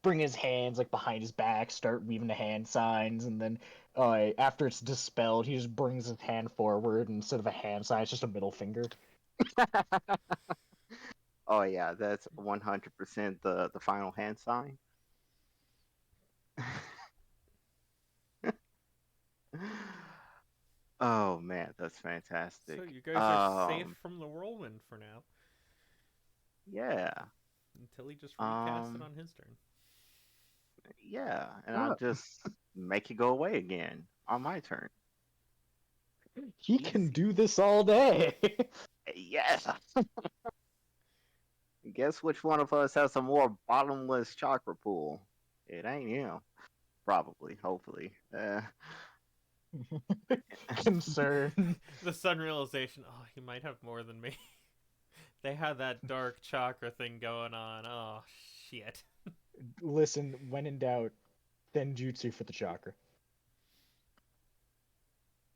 bring his hands like behind his back, start weaving the hand signs, and then after it's dispelled, he just brings his hand forward and instead of a hand sign, it's just a middle finger. Oh yeah, that's 100% the final hand sign. Oh man, that's So fantastic. you guys are safe from the whirlwind for now. Yeah. Until he just recasts it Um, on his turn. yeah, and I'll Ah, just make it go away again on my turn. he can Easy. do this all day. Yes. Guess which one of us has a more bottomless chakra pool? It ain't him. Probably, hopefully. Concern. The sudden realization, oh, he might have more than me. They had that dark chakra thing going on. Oh, shit. Listen, when in doubt, then jutsu for the chakra.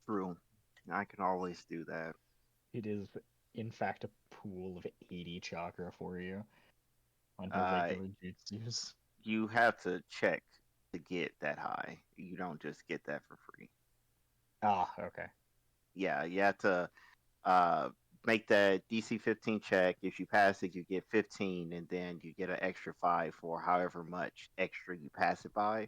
True. I can always do that. It is, in fact, a pool of 80 chakra for you on your Uh, regular jutsus. you have to check to get that high. You don't just get that for free. Ah, okay. Yeah, you have to uh make that DC 15 check. If you pass it, you get 15, and then you get an extra 5 for however much extra you pass it by.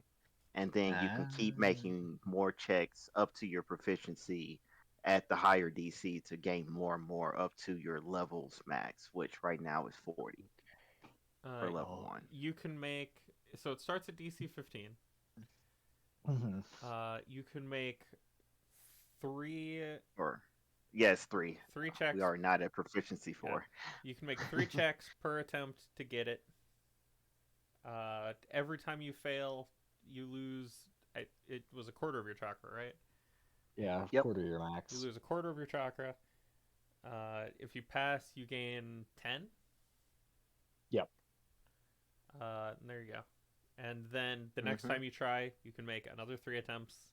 And then you can Ah, keep making more checks up to your proficiency at the higher DC to gain more and more up to your levels max, which right now is 40 for Uh, level oh. 1. you can make so it starts at DC 15. Mhm. You can make three Or, yes, 3. three We checks. are not at proficiency Yeah, 4. you can make 3 checks per attempt to get it. Every time you fail, you lose. It was a quarter of your chakra, right? Yeah, Yep. quarter your You max. lose a quarter of your chakra. If you pass, you gain 10. Yep. And there you go. And then the next Mm-hmm. time you try, you can make another 3 attempts,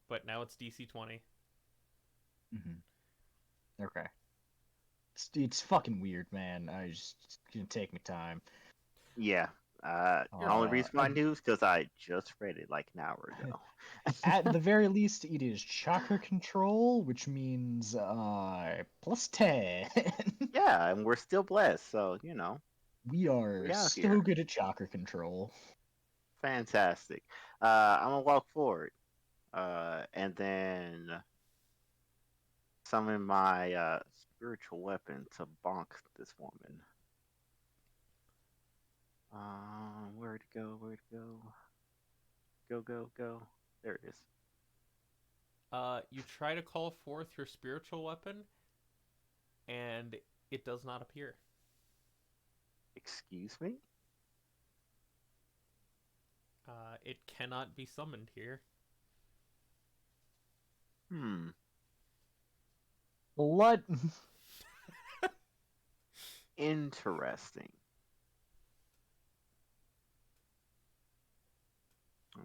but now it's DC 20. Okay. It's fucking weird, man. It's gonna take me time. Yeah. You're Only fine. reason why I knew is because I just read it like an hour ago. At the very least, it is chakra control, which means plus 10. Yeah, and we're still blessed, so We are we out so here. good at chakra control. Fantastic. I'm gonna walk forward, and then summon my spiritual weapon to bonk this woman. Where'd it go? Where'd it go? Go, go, go. There it is. You try to call forth your spiritual weapon, and it does not appear. Excuse me? It cannot be summoned here. Hmm. What? Interesting.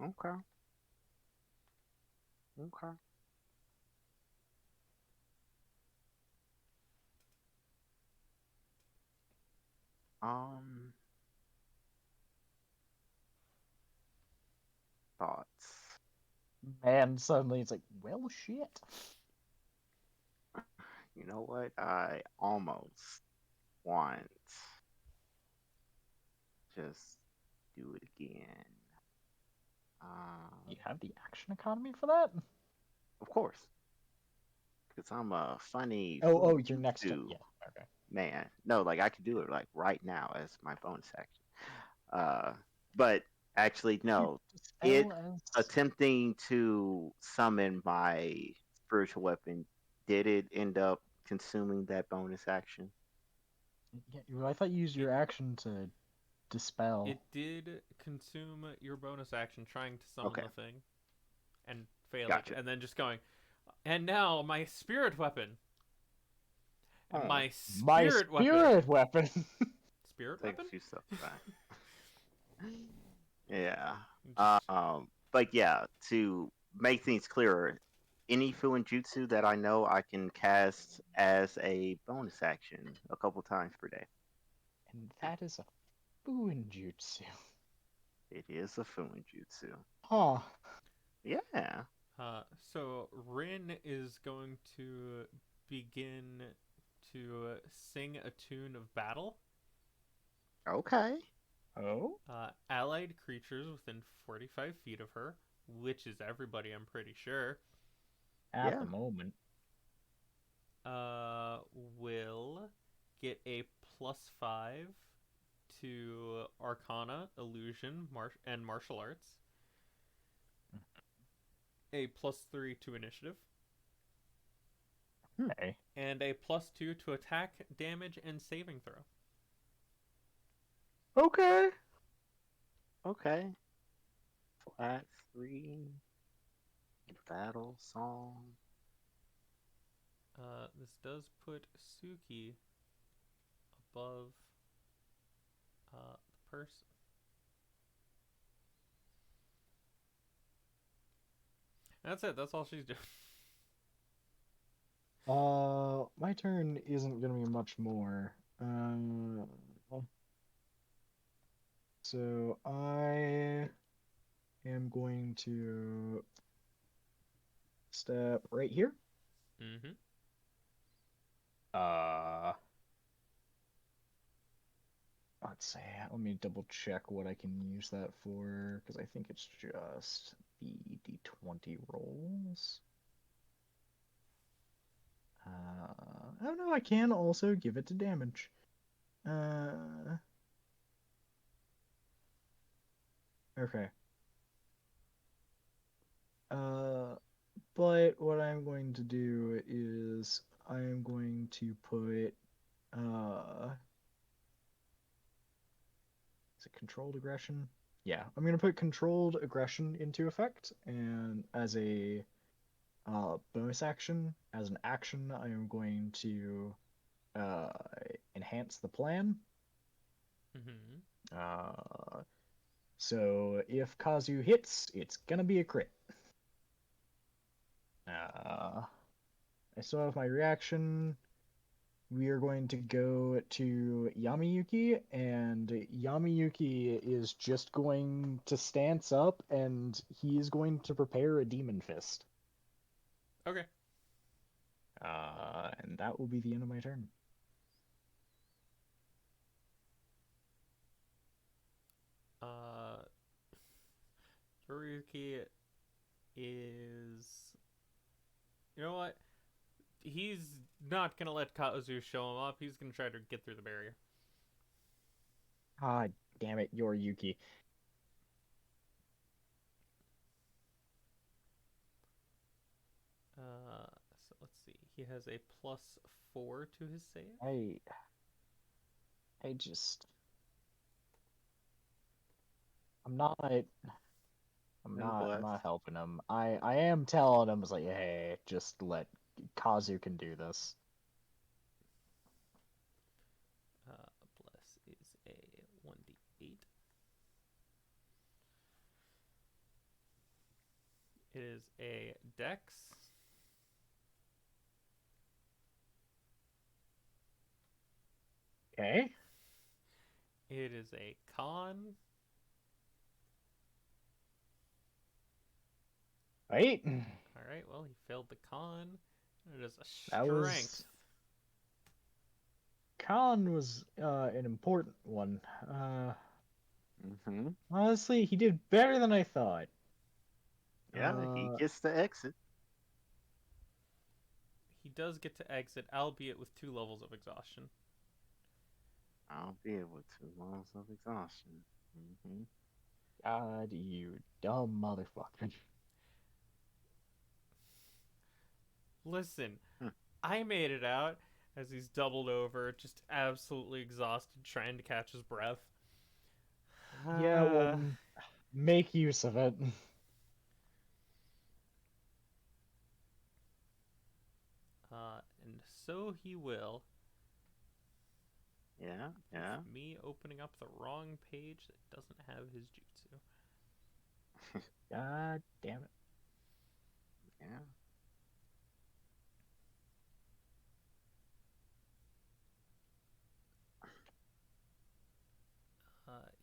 Okay. Okay. Um, thoughts. Man, suddenly it's like, well, shit. You know what? I almost want just do it again. You have the action economy for that? Of course, because I'm a funny Oh, your next turn. Fujitsu Yeah, okay. man. No, like I could do it like right now as my bonus action. But actually, Could you no. It dispel as. attempting to summon my spiritual weapon, did it end up consuming that bonus action? Yeah, well, I thought you used It your action to dispel. it did consume your bonus action trying to summon Okay, the thing and failing, gotcha. and then just going. And now my spirit weapon. And Oh, my My spirit weapon. spirit weapon! Spirit take weapon? a few steps back. Yeah. Just But yeah, to make things clearer, any Fuinjutsu that I know I can cast as a bonus action a couple times per day. And that is a Fuinjutsu. It is a Fuinjutsu. Huh. Yeah. so Rin is going to begin to sing a tune of battle. Okay. Oh? Allied creatures within 45 feet of her, which is everybody, I'm pretty sure, At Yeah. the moment. uh, will get a +5 to Arcana, Illusion, and Martial Arts, a +3 to Initiative, Okay. and a +2 to attack, damage, and saving throw. Okay. Okay. Flat 3. Battle song. This does put Suki above the person. That's it. That's all she's doing. My turn isn't gonna be much more. So I am going to step right here. Mm-hmm. Uh, let's see. Let me double check what I can use that for, because I think it's just the d20 rolls. Oh no, I can also give it to damage. Okay. But what I'm going to do is I am going to put is it controlled aggression? Yeah, I'm gonna put controlled aggression into effect, and as a bonus action, as an action, I am going to uh, enhance the plan. Mm-hmm. So if Kazu hits, it's gonna be a crit. I still have my reaction. We are going to go to Yamiyuki, and Yamiyuki is just going to stance up, and he is going to prepare a Demon Fist. Okay. And that will be the end of my turn. Yoruki is. You know what? He's not gonna let Kazu show him up. He's gonna try to get through the barrier. Ah, damn it, Yuki. So let's see. He has a +4 to his save. I just, I'm not, I'm not helping him. I am telling him, it's like, hey, just let Kazu can do this. Bless is a 1d8. It is a dex. Okay. It is a con. Right. All right. Well, he failed the con. It is a That strength. was Khan was an important one. Honestly, he did better than I thought. Yeah, he gets the exit. He does get to exit, albeit with 2 levels of exhaustion. I'll be able to. Loss of exhaustion. God, you dumb motherfucker. Listen, I made it out as he's doubled over, just absolutely exhausted, trying to catch his breath. Yeah, well, make use of it. And so he will. Yeah. With me opening up the wrong page that doesn't have his jutsu. God damn it. Yeah.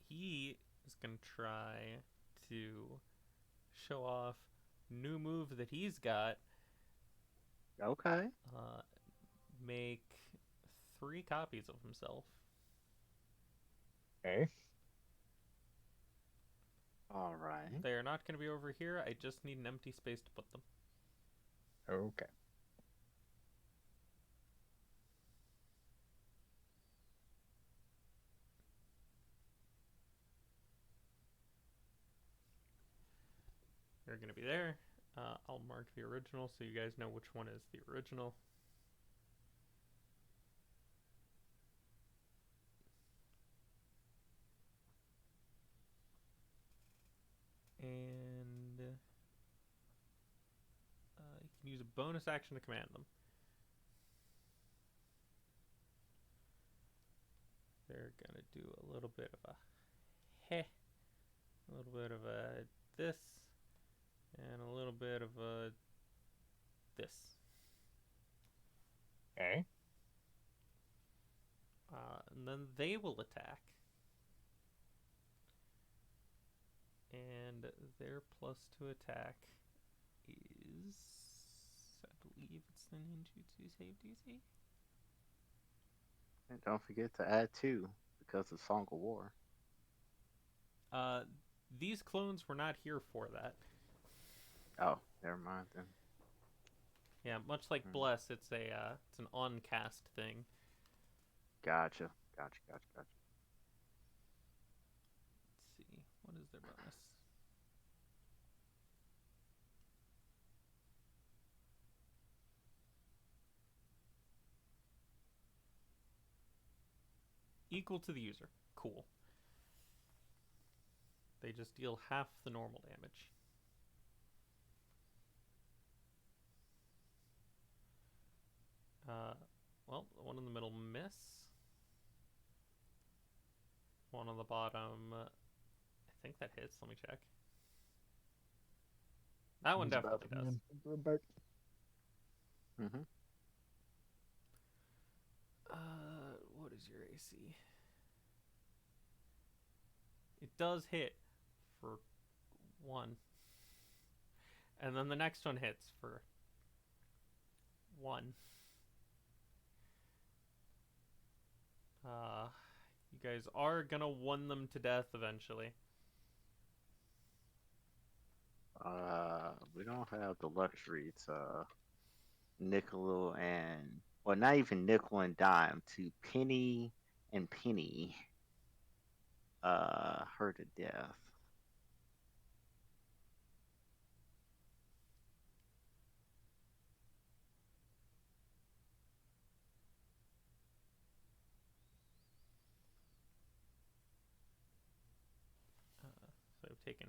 He is going to try to show off new move that he's got. Okay. Make 3 copies of himself. Okay. All right. They are not going to be over here. I just need an empty space to put them. Okay. They're going to be there. I'll mark the original so you guys know which one is the original. And you can use a bonus action to command them. They're going to do a little bit of a heh, a little bit of a this, and a little bit of a this. Okay. And then they will attack. And their +2 attack is, I believe it's the ninjutsu save DC. And don't forget to add 2 because of Song of War. Uh, these clones were not here for that. Oh, never mind then. Yeah, much like Hmm. Bless, it's an on cast thing. Gotcha. Gotcha. Let's see, what is their bonus? Equal to the user. Cool. They just deal half the normal damage. Well, one in the middle miss. One on the bottom, I think that hits. Let me check. That one He's about definitely to does. remember. Mm-hmm. What is your AC? It does hit for 1. And then the next one hits for 1. You guys are gonna one them to death eventually. We don't have the luxury to nickel and, well, not even nickel and dime, to penny and penny her to death. So I've taken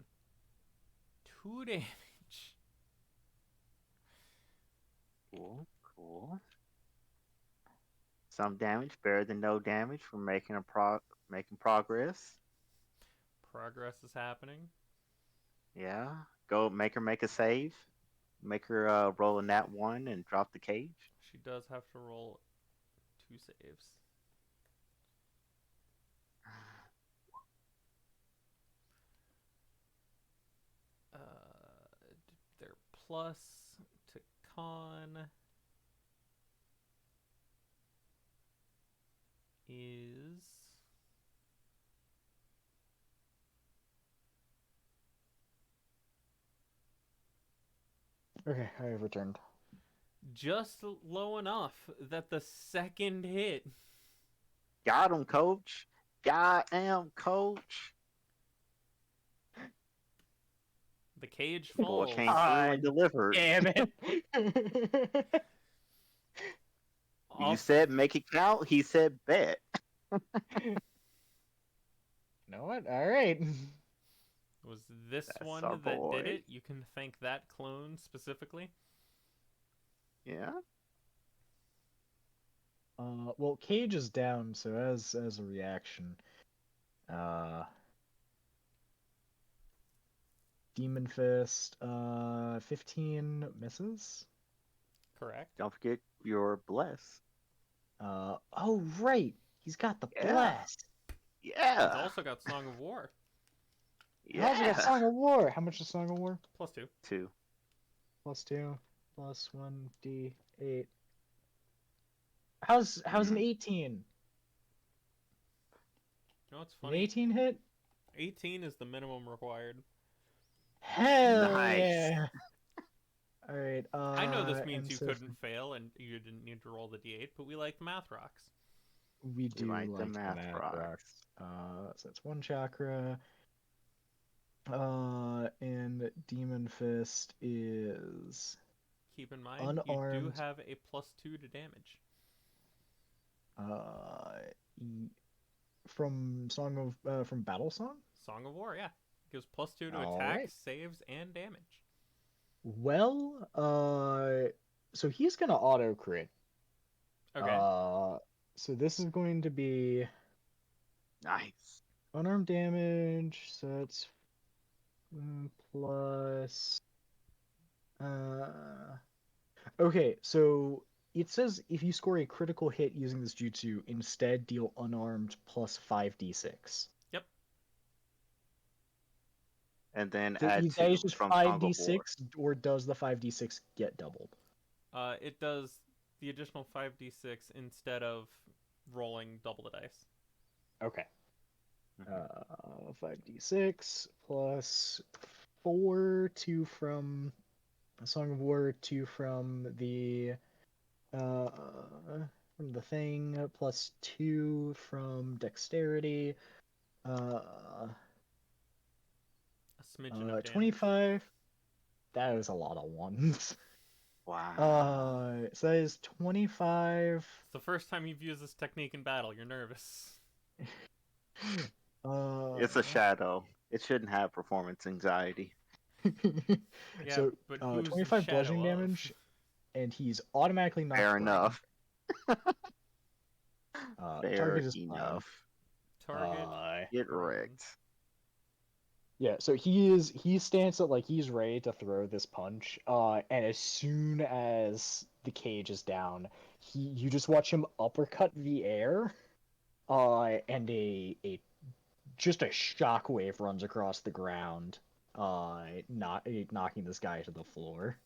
2 damage. Cool, cool. Some damage, better than no damage for making progress. Progress is happening. Yeah. Go make her make a save. Make her roll a nat 1 and drop the cage. She does have to roll 2 saves. Their plus to con is Okay, I have returned. just low enough that the second hit. Got him, coach. Goddamn, coach. The cage Boy falls. came through and delivered. Damn it! You Off. said make it count. He said bet. You know what? All right. Was this That's one our that did boy. it? You can thank that clone specifically. Yeah. Well, Cage is down, so as a reaction, Demon Fist, 15 misses. Correct. Don't forget your bless. Oh right, he's got the Yeah. bless. He's Yeah. also got Song of War. He also got Yeah. Song of War. How much is Song of War? +2. 2. +2, plus 1d8. How's an 18? You know what's An funny? 18 hit? 18 is the minimum required. Hell Nice. yeah! All right. I know this means and you so couldn't fail and you didn't need to roll the d8, but we like math rocks. we We do like the like the math math rocks. rocks. So that's 1 chakra. And Demon Fist is Keep in mind, you do unarmed. have a +2 to damage. From from Battle Song. Song of War, yeah. Gives +2 to All attacks, right. saves, and damage. Well, so he's gonna auto crit. Okay. So this is going to be Nice. unarmed damage. So that's plus. Okay, so it says if you score a critical hit using this jutsu, instead deal unarmed plus 5d6. Yep. And then So add that 2 is just from Song of War. 5d6, or does the 5d6 get doubled? It does the additional 5d6 instead of rolling double the dice. Okay. Mhm. 5d6 plus 4, 2 from a Song of War, 2 uh from the thing, plus 2 from dexterity. Uh, A smidgen of damage. 25. That was a lot of ones. Wow. So that is 25. It's the first time you've used this technique in battle. You're nervous. It's a shadow. It shouldn't have performance anxiety. Yeah, So, but who's the 25 shadow bludgeoning of? damage, and he's automatically knocked Fair prone. enough. Fair Target is prone. enough. Target Get prone. wrecked. Yeah, so he stands up like he's ready to throw this punch. And as soon as the cage is down, you just watch him uppercut the air. And just a shockwave runs across the ground, knocking this guy to the floor.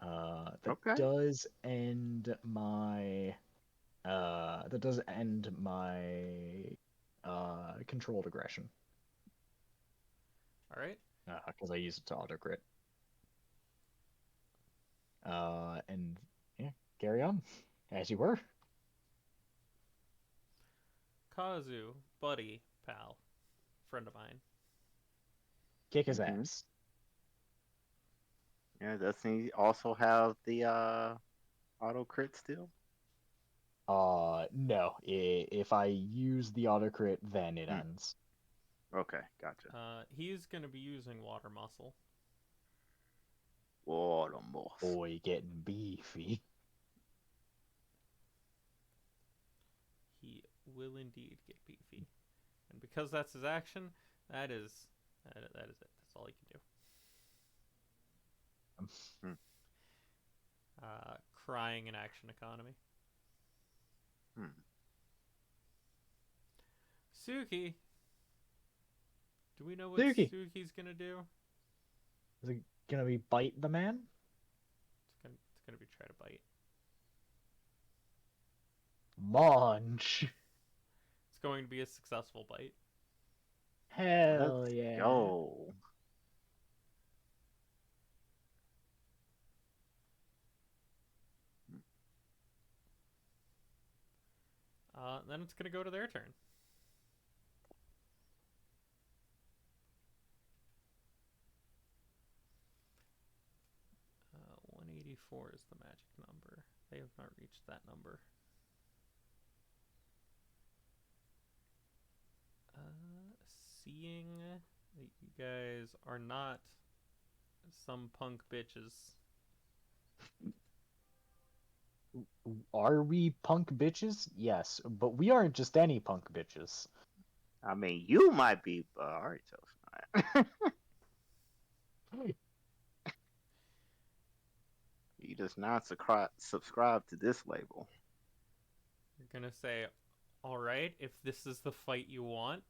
That Okay. does end my controlled aggression. All right. Because I use it to auto crit. And yeah, carry on as you were. Kazu, buddy, pal, friend of mine. Kick his Mhm. ass. Yeah, doesn't he also have the auto crit still? No. If I use the auto crit, then it Hmm. ends. Okay, gotcha. He's gonna be using water muscle. Water moss. Boy, getting beefy. He will indeed get beefy, and because that's his action, that is it. That's all he can do. Hmm. Crying in action economy. Hmm. Suki. Do we know what Suki. Suki's gonna do? Is it gonna be bite the man? It's gonna be try to bite. Munch. It's going to be a successful bite. Hell Let's yeah. go. Then it's gonna go to their turn. 184 is the magic number. They have not reached that number. Seeing that you guys are not some punk bitches. Are we punk bitches? Yes, but we aren't just any punk bitches. I mean, you might be, but alright, so you just not subscribe to this label. You're gonna say, alright, if this is the fight you want.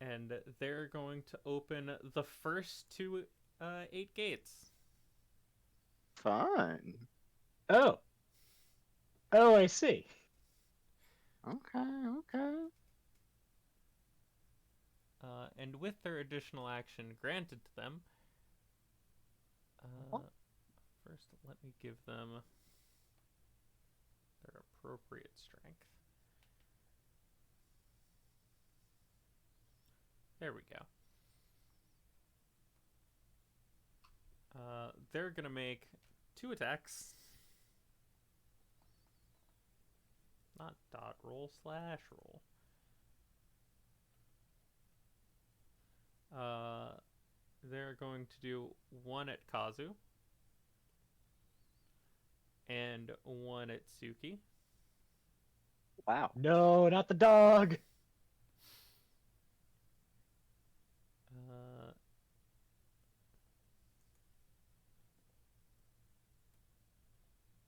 And they're going to open the first 8 gates. Fun. Oh. Oh, I see. Okay. And with their additional action granted to them, first let me give them their appropriate strength. There we go. They're gonna make 2 attacks. Not dot roll, slash roll. They're going to do 1 at Kazu and 1 at Suki. Wow. No, not the dog.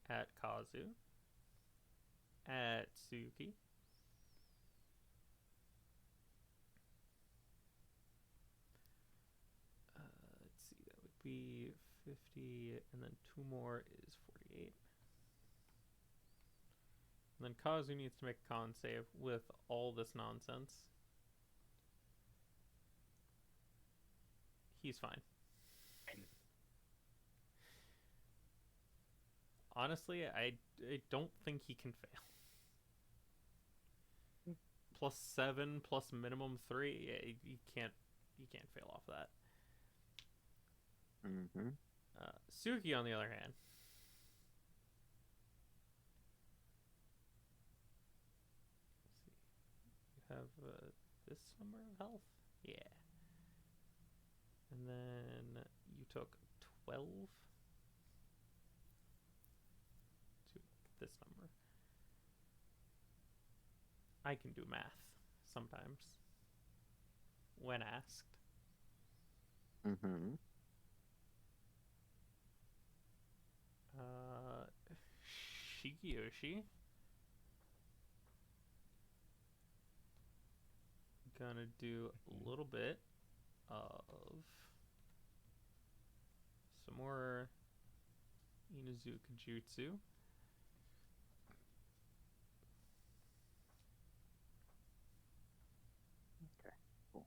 At Kazu, at Suki, let's see, that would be 50, and then 2 more is 48. And then Kazu needs to make a con save with all this nonsense. He's fine. Honestly, I don't think he can fail. +7 plus minimum 3. Yeah, you can't fail off that. Mm-hmm. Suki, on the other hand, you have this number of health. Yeah, and then you took 12 to this number. I can do math sometimes when asked. Mm-hmm. Shigeyoshi gonna do a little bit of some more Inuzuka Jutsu. Okay, cool.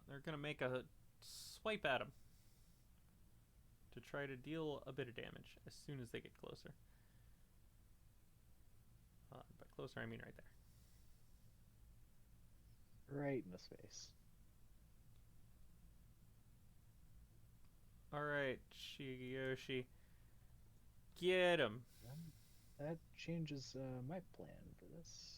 They're gonna make a swipe at him to try to deal a bit of damage as soon as they get closer. By closer, I mean right there. Right in the face. Alright, Shigeyoshi. Get him! That changes my plan for this.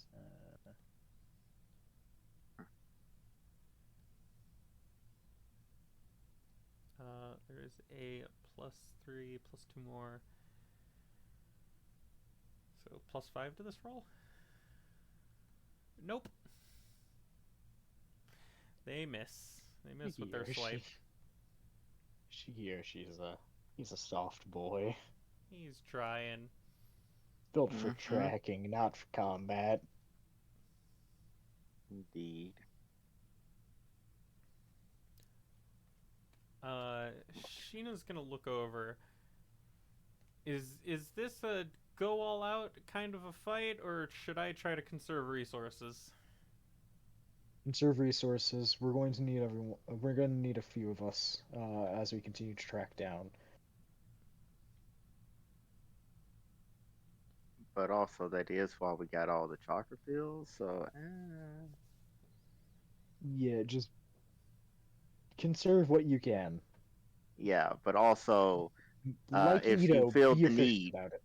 There is a +3, +2 more. So +5 to this roll? Nope. They miss. They miss with their swipe. Shigeyoshi's he's a soft boy. He's trying. Built for tracking, not for combat. Indeed. Sheena's gonna look over. Is this a go all out kind of a fight, or should I try to conserve resources? Conserve resources. We're going to need everyone. We're going to need a few of us as we continue to track down. But also, that is why we got all the chakra pills. So, Yeah, just conserve what you can. yeah. But also, Like if you Ito, feel be the efficient need, about it.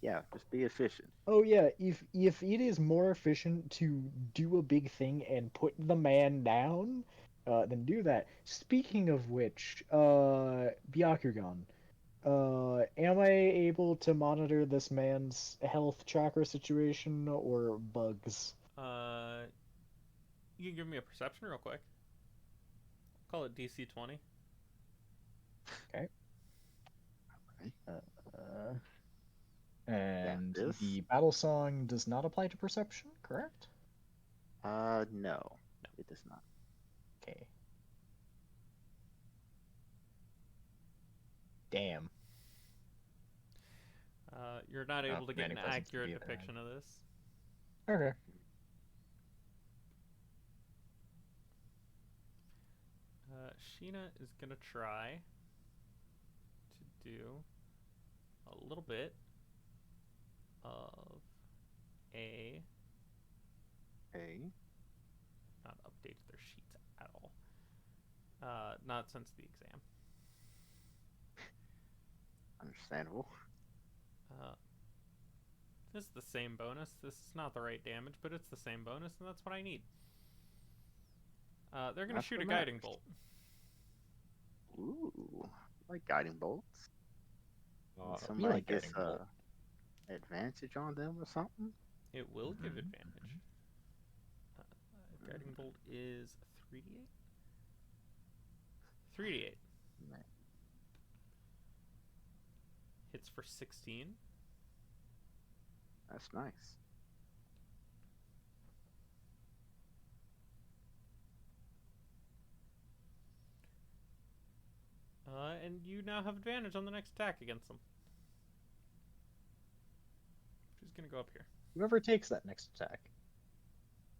yeah, just be efficient. Oh yeah, if it is more efficient to do a big thing and put the man down, then do that. Speaking of which, Byakugan, am I able to monitor this man's health chakra situation or bugs? You can give me a perception real quick. Call it DC 20. Okay. Okay. And this? the battle song does not apply to perception, correct? No, it does not. Okay. Damn. You're not able to get an commanding presence accurate could be bad. depiction of this. Okay. Sheena is gonna try to do a little bit of a not updated their sheets at all. Not since the exam. Understandable. This is the same bonus. This is not the right damage, but it's the same bonus, and that's what I need. They're gonna That's shoot a what guiding matters. bolt. Ooh, I like guiding bolts. Some, you I like guess, guiding bolt. advantage on them or something. It will give advantage. Guiding bolt is 3d8. 3d8 Man, hits for 16. that's nice. And you now have advantage on the next attack against them. Who's gonna go up here? Whoever takes that next attack.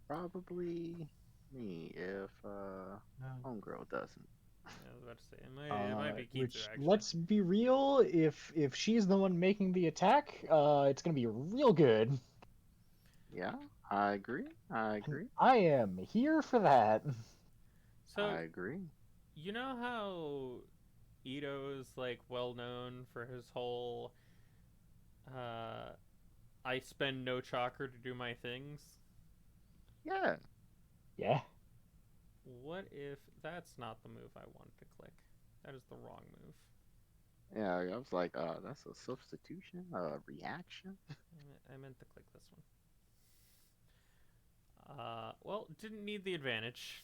Probably me if No. Homegirl doesn't. I was about to say it might be Kitsu Which, actually. let's be real, if she's the one making the attack, it's gonna be real good. Yeah, I agree. I And agree. I am here for that. So I agree. you know how Ito is like well known for his whole I spend no chakra to do my things. Yeah. Yeah. What if that's not the move I wanted to click? That is the wrong move. Yeah, I was like, that's a substitution, reaction. I meant to click this one. Well, didn't need the advantage.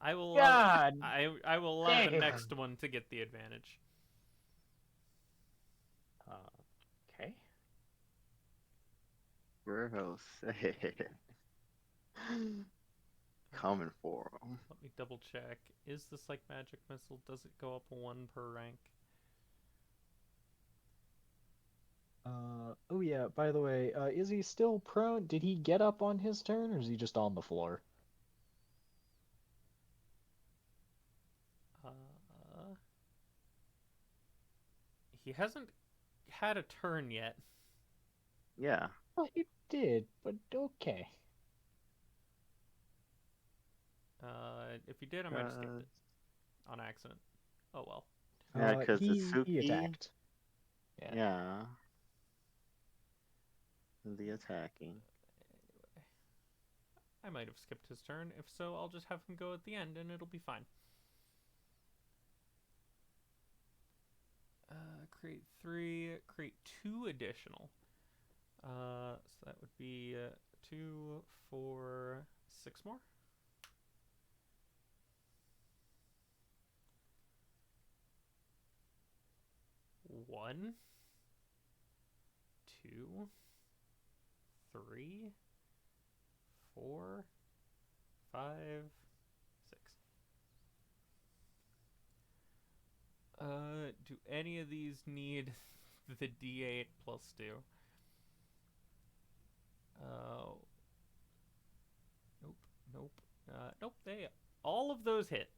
I will God. I will allow the damn. next one to get the advantage. Okay. Girl, say coming for him. Let me double check. Is this like magic missile? Does it go up one per rank? Oh yeah, by the way, is he still prone? Did he get up on his turn, or is he just on the floor? He hasn't had a turn yet. Yeah. Well, he did, but okay. If he did, I might have skipped it on accident. Oh well. Yeah, because he Suki. attacked. Yeah. Yeah. The attacking. Anyway, I might have skipped his turn. If so, I'll just have him go at the end, and it'll be fine. Create 3, create 2 additional. So that would be 2, 4, 6 more. One, 2, 3, 4, 5, 6. Do any of these need the D8 plus 2? Nope, nope, nope. They all of those hit.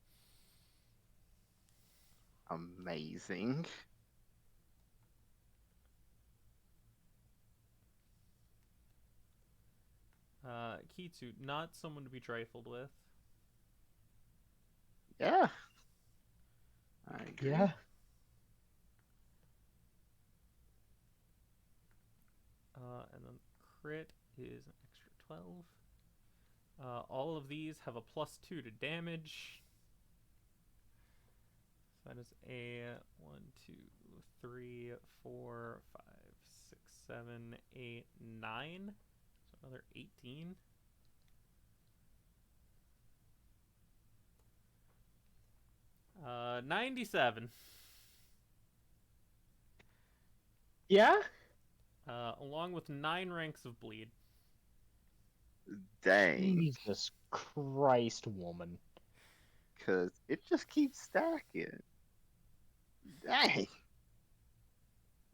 Amazing. Kitsu, not someone to be trifled with. Yeah. I agree. Yeah. And then crit is an extra 12. All of these have a plus 2 to damage. So that is a 1, 2, 3, 4, 5, 6, 7, 8, 9. So another 18. Uh, 97. Yeah? Along with 9 ranks of bleed. Dang. Jesus Christ, woman. Because it just keeps stacking. Dang.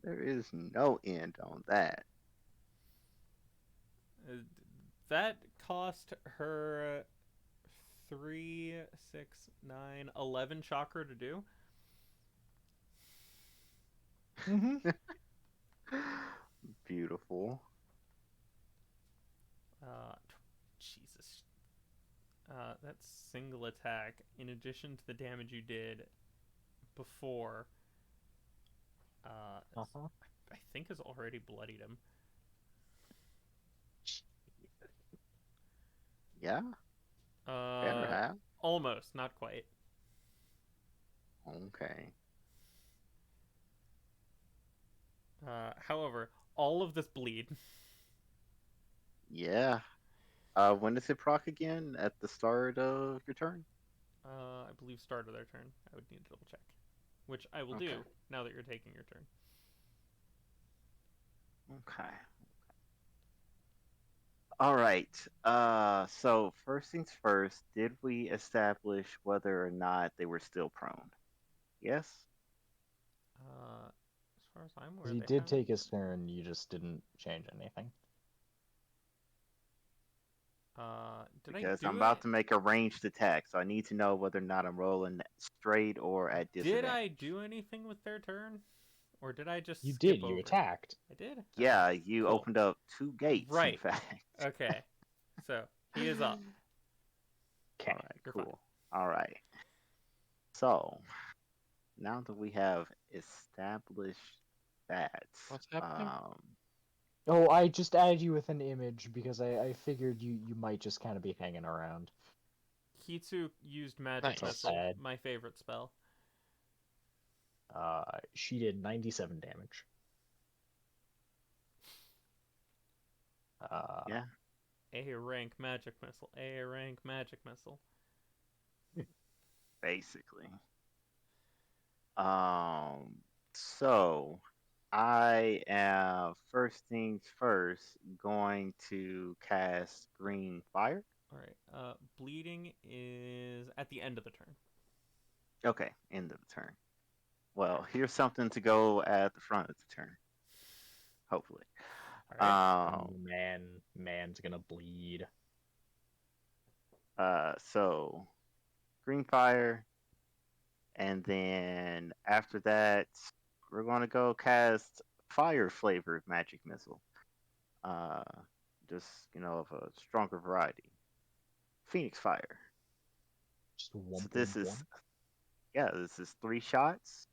There is no end on that. That cost her 3, 6, 9, 11 chakra to do. Mm-hmm. Beautiful. Jesus. That single attack, in addition to the damage you did before, I think has already bloodied him. Yeah. Better have. Almost, not quite. Okay. However, all of this bleed. Yeah. When does it proc again? At the start of your turn? I believe start of their turn. I would need to double check, which I will Okay. do now that you're taking your turn. Okay. All right. So first things first, did we establish whether or not they were still prone? Yes. As far as I'm aware, He they did haven't. take his turn, you just didn't change anything. Did I Because I'm do about it? to make a ranged attack, so I need to know whether or not I'm rolling straight or at Did disadvantage. I do anything with their turn, or did I just You skip did, you over? attacked. I did. Yeah, Okay, you cool. opened up 2 gates, in Right. fact. Okay. So he is up. Okay. All right, You're fine. cool. All right. So now that we have established that, What's happening? Oh, I just added you with an image because I figured you might just kind of be hanging around. Kitsu used magic So Nice. missile, sad. my favorite spell. She did 97 damage. yeah, A rank magic missile. A rank magic missile. basically. Um, so I am first things first going to cast Green Fire. All right. Bleeding is at the end of the turn. Okay, end of the turn. Well, here's something to go at the front of the turn. Hopefully. All right. Man's gonna bleed. So Green Fire, and then after that, we're going to go cast Fire flavored Magic Missile. Uh, just of a stronger variety. Phoenix Fire. Just So wump this wump is wump. this is 3 shots.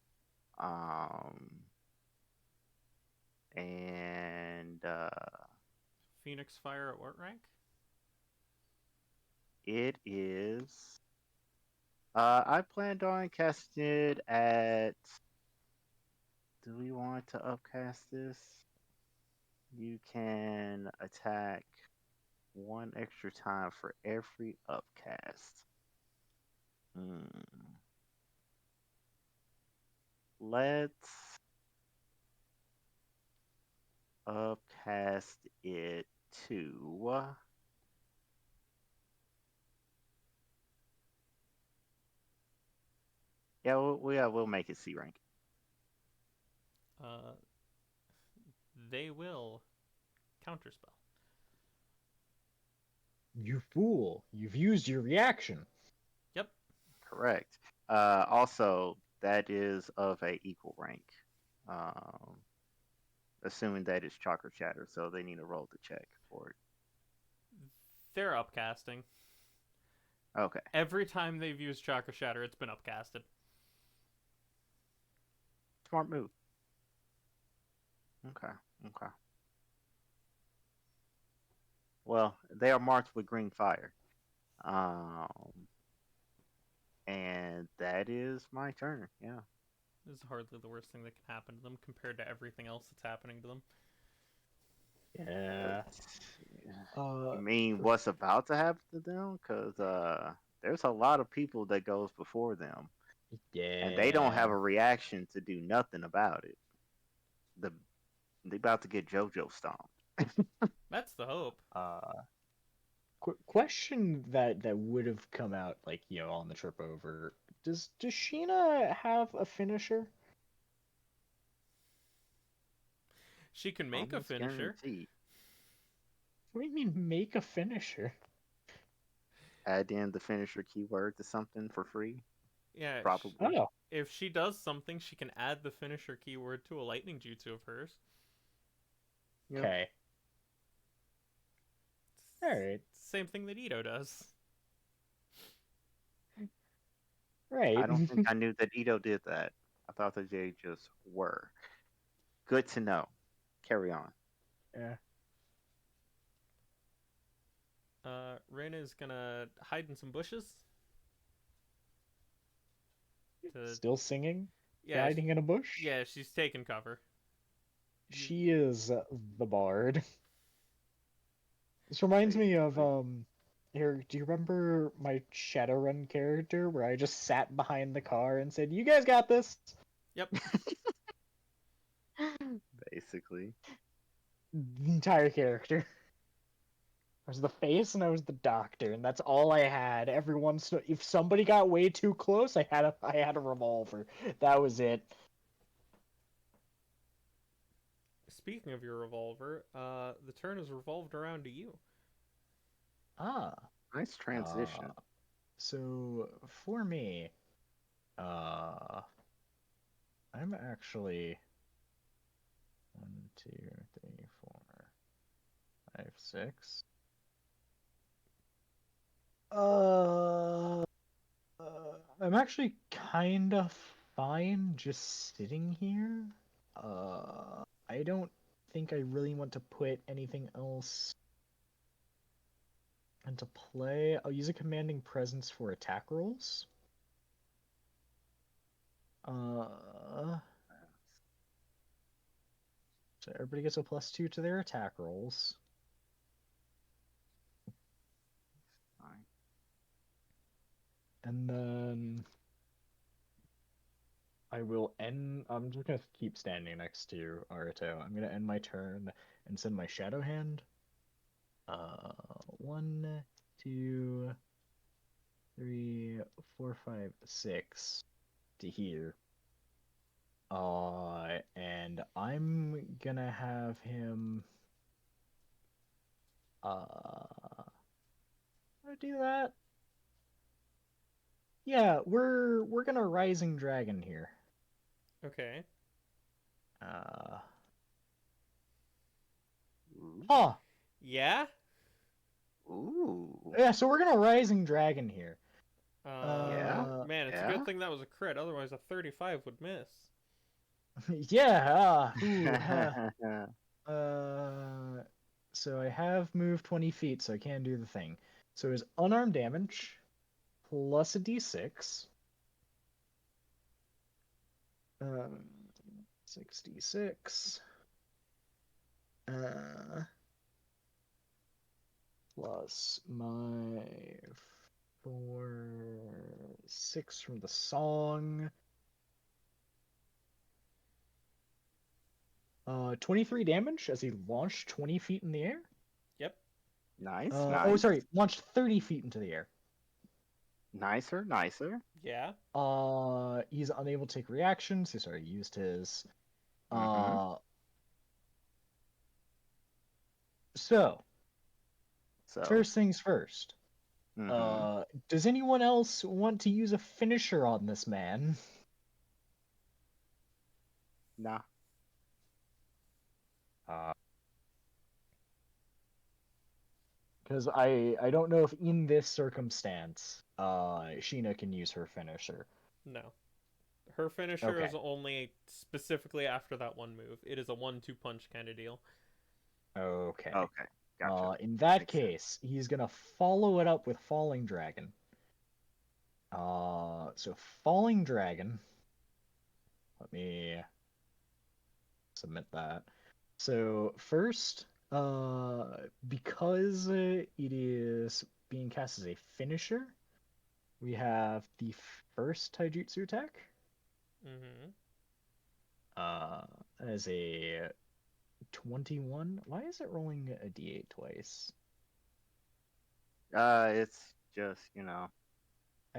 Um, and Phoenix Fire at what rank? it is. I planned on casting it at. Do we want to upcast this? You can attack 1 extra time for every upcast. Hmm. Let's upcast it to. Yeah, we'll make it C rank. Uh, they will counterspell. You fool! You've used your reaction. Yep. Correct. Also, that is of a equal rank. Um, assuming that it's Chakra Chatter, so they need to roll the check for it. They're upcasting. Okay. Every time they've used Chakra Shatter, it's been upcasted. Smart move. Okay. Okay. Well, they are marked with green fire. Um, and that is my turn. Yeah. This is hardly the worst thing that can happen to them compared to everything else that's happening to them. Yeah. You mean what's about to happen to them? Because there's a lot of people that goes before them, and they don't have Yeah. a reaction to do nothing about it. The They about to get JoJo stomped. That's the hope. Question that would have come out on the trip over. Does Sheena have a finisher? She can make a Almost finisher. guaranteed. What do you mean make a finisher? Add in the finisher keyword to something for free. Yeah, Probably. Oh, if she does something, she can add the finisher keyword to a lightning jutsu of hers. Yep. okay. All right. Same thing that Ito does. Right. I don't think I knew that Ito did that. I thought that they just were. Good to know. Carry on. Yeah. Rin is gonna hide in some bushes. Still singing? Yeah, Hiding in a bush? yeah, she's taking cover. She is the bard. This reminds me of Basically. here, do you remember my Shadowrun character where I just sat behind the car and said, "You guys got this." Yep. Basically. The entire character. I was the face and I was the doctor, and that's all I had. If somebody got way too close, I had a revolver. That was it. Speaking of your revolver, the turn is revolved around to you. Ah. Nice transition. So for me, I'm actually 1, 2, 3, 4, 5, 6. I'm actually kind of fine just sitting here. I don't think I really want to put anything else into play. I'll use a commanding presence for attack rolls. So everybody gets a +2 to their attack rolls. Fine. And then I'm just gonna keep standing next to Aruto. I'm gonna end my turn and send my Shadow Hand. 1, 2, 3, 4, 5, 6 to here. And I'm gonna have him. Do that. Yeah, we're gonna Rising Dragon here. Okay. Huh. Yeah? Ooh. Yeah, so we're gonna Rising Dragon here. Man, it's a good thing that was a crit, otherwise a 35 would miss. Yeah. So I have moved 20 feet, so I can do the thing. So it's unarmed damage plus a d6. 66. Plus my 4, 6 from the song. 23 damage as he launched 20 feet in the air. Yep. Nice, Oh, nice. sorry, launched 30 feet into the air. Nicer, nicer. Yeah. He's unable to take reactions. He sorry, used his. Mm-hmm. So So, first things first. mhm. Does anyone else want to use a finisher on this man? Nah. Because I don't know if in this circumstance, Sheena can use her finisher. No. Her finisher Okay. is only specifically after that one move. It is a 1-2 punch kind of deal. Okay. Okay. Gotcha. In that Makes sense. case, he's gonna follow it up with Falling Dragon. So Falling Dragon. Let me submit that. So first, because it is being cast as a finisher, we have the first taijutsu attack. Mm-hmm. As a 21. Why is it rolling a d8 twice? It's just, I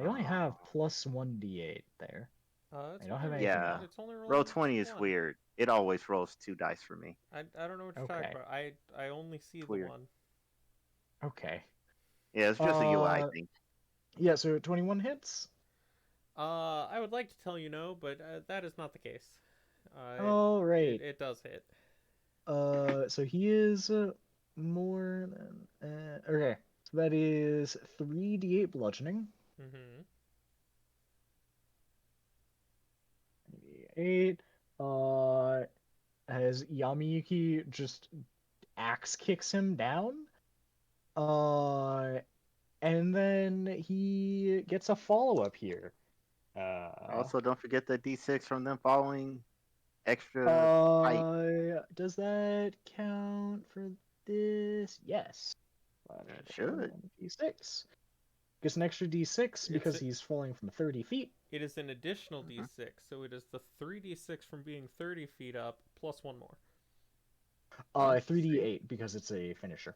only have +1 d8 there. It's I don't have only anything yeah. else. it's only rolling Roll 20 is 1. weird. It always rolls 2 dice for me. I don't know what you're talking Okay. about. I only see It's the weird. 1. Okay. Yeah, it's just a UI thing. Yeah, so 21 hits. I would like to tell you no, but that is not the case. Oh, right. It does hit. So he is more than okay. So that is 3d8 bludgeoning. Mm-hmm. 8. As Yamiyuki just axe kicks him down. And then he gets a follow up here. Also, don't forget the D6 from them following extra height. Does that count for this? Yes. It should. D6. Gets an extra D6 because he's falling from 30 feet. It is an additional Mhm. d6, so it is the 3d6 from being 30 feet up plus 1 more. 3d8 because it's a finisher.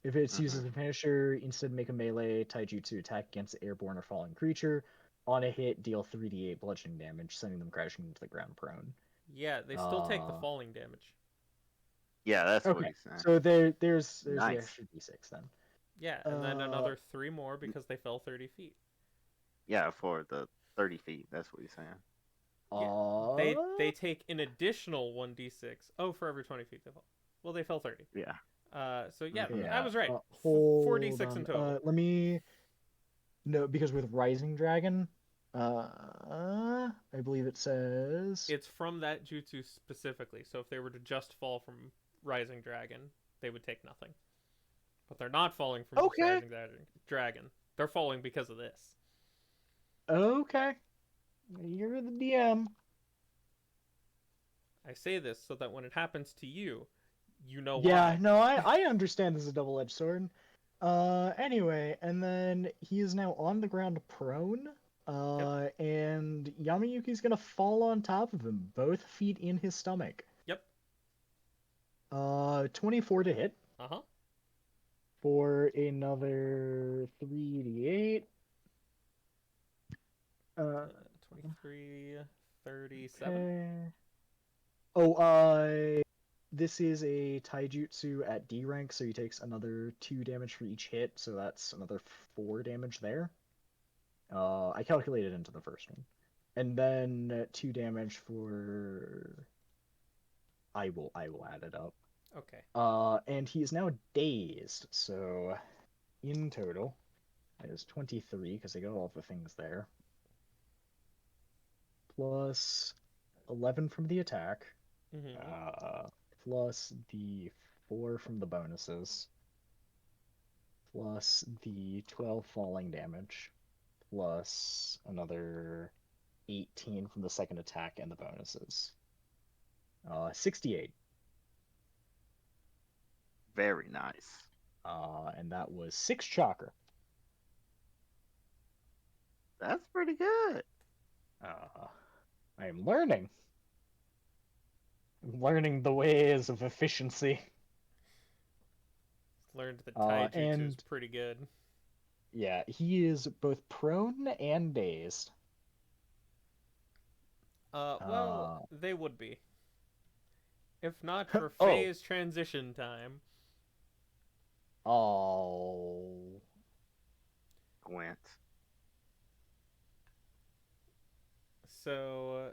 If it's used as a finisher, instead make a melee taijutsu attack against an airborne or falling creature. On a hit, deal 3d8 bludgeoning damage, sending them crashing into the ground prone. Yeah, they still take the falling damage. Yeah, that's what Okay, he's saying. so there's the Nice. extra d6 then. Yeah, and then another 3 more because they fell 30 feet. Yeah, for the 30 feet. That's what he's saying. Yeah, they take an additional 1d6. Oh, for every 20 feet they fall. Well, they fell 30. Yeah. So yeah, Yeah, I was right. hold 4d6 on. in total. Let me. No, because with Rising Dragon, I believe it says It's from that jutsu specifically. So if they were to just fall from Rising Dragon, they would take nothing. But they're not falling from just Rising Dragon. They're falling because of this. Okay. You're the DM. I say this so that when it happens to you, you know Yeah, why. no, I understand this is a double-edged sword. Anyway, and then he is now on the ground prone. Yep. And Yamayuki's gonna fall on top of him, both feet in his stomach. Yep. 24 to hit. Uh-huh. For another 3d8. 23, 37. Okay. This is a taijutsu at D rank, so he takes another 2 damage for each hit, so that's another 4 damage there. I calculated into the first one. And then 2 damage for... I will add it up. Okay. And he is now dazed, so in total, that is 23, because I got all the things there. Plus 11 from the attack. Plus the 4 from the bonuses, plus the 12 falling damage, plus another 18 from the second attack and the bonuses. 68. Very nice. And that was 6 chakra. That's pretty good. I am learning. I'm learning the ways of efficiency. Learned that taijutsu is pretty good. Yeah, he is both prone and dazed. Well, they would be. If not for phase transition time. Oh. Gwent. So,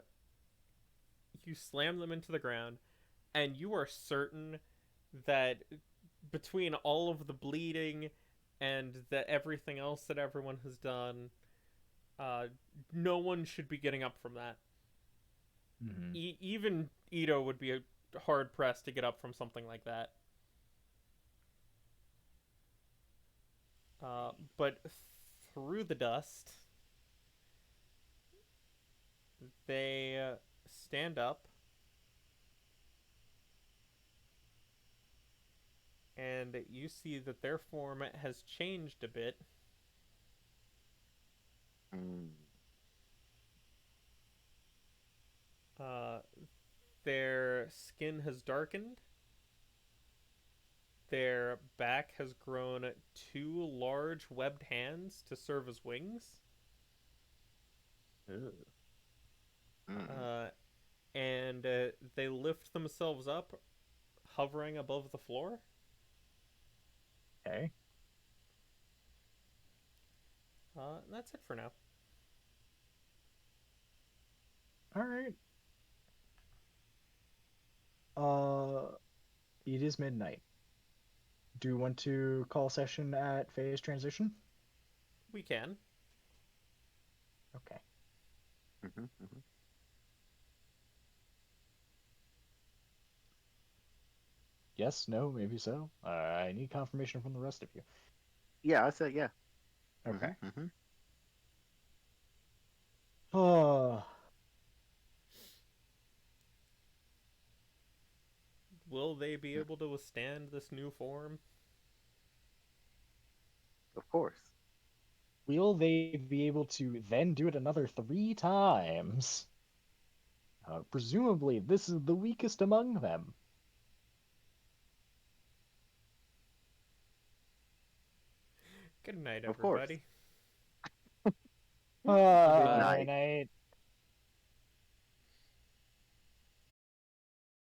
you slam them into the ground, and you are certain that between all of the bleeding and everything else that everyone has done, no one should be getting up from that. Mm-hmm. Even Ito would be hard pressed to get up from something like that. But through the dust, they stand up, and you see that their form has changed a bit. Their skin has darkened. Their back has grown 2 large webbed hands to serve as wings. And they lift themselves up, hovering above the floor. Okay. That's it for now. All right. It is midnight. Do you want to call session at phase transition? We can. Okay. Yes, no, maybe so. I need confirmation from the rest of you. Yeah, I said yeah. Okay. Oh. Will they be able to withstand this new form? Of course. Will they be able to then do it another 3 times? Presumably, this is the weakest among them. Good night, Of course. everybody. Good Good night. night.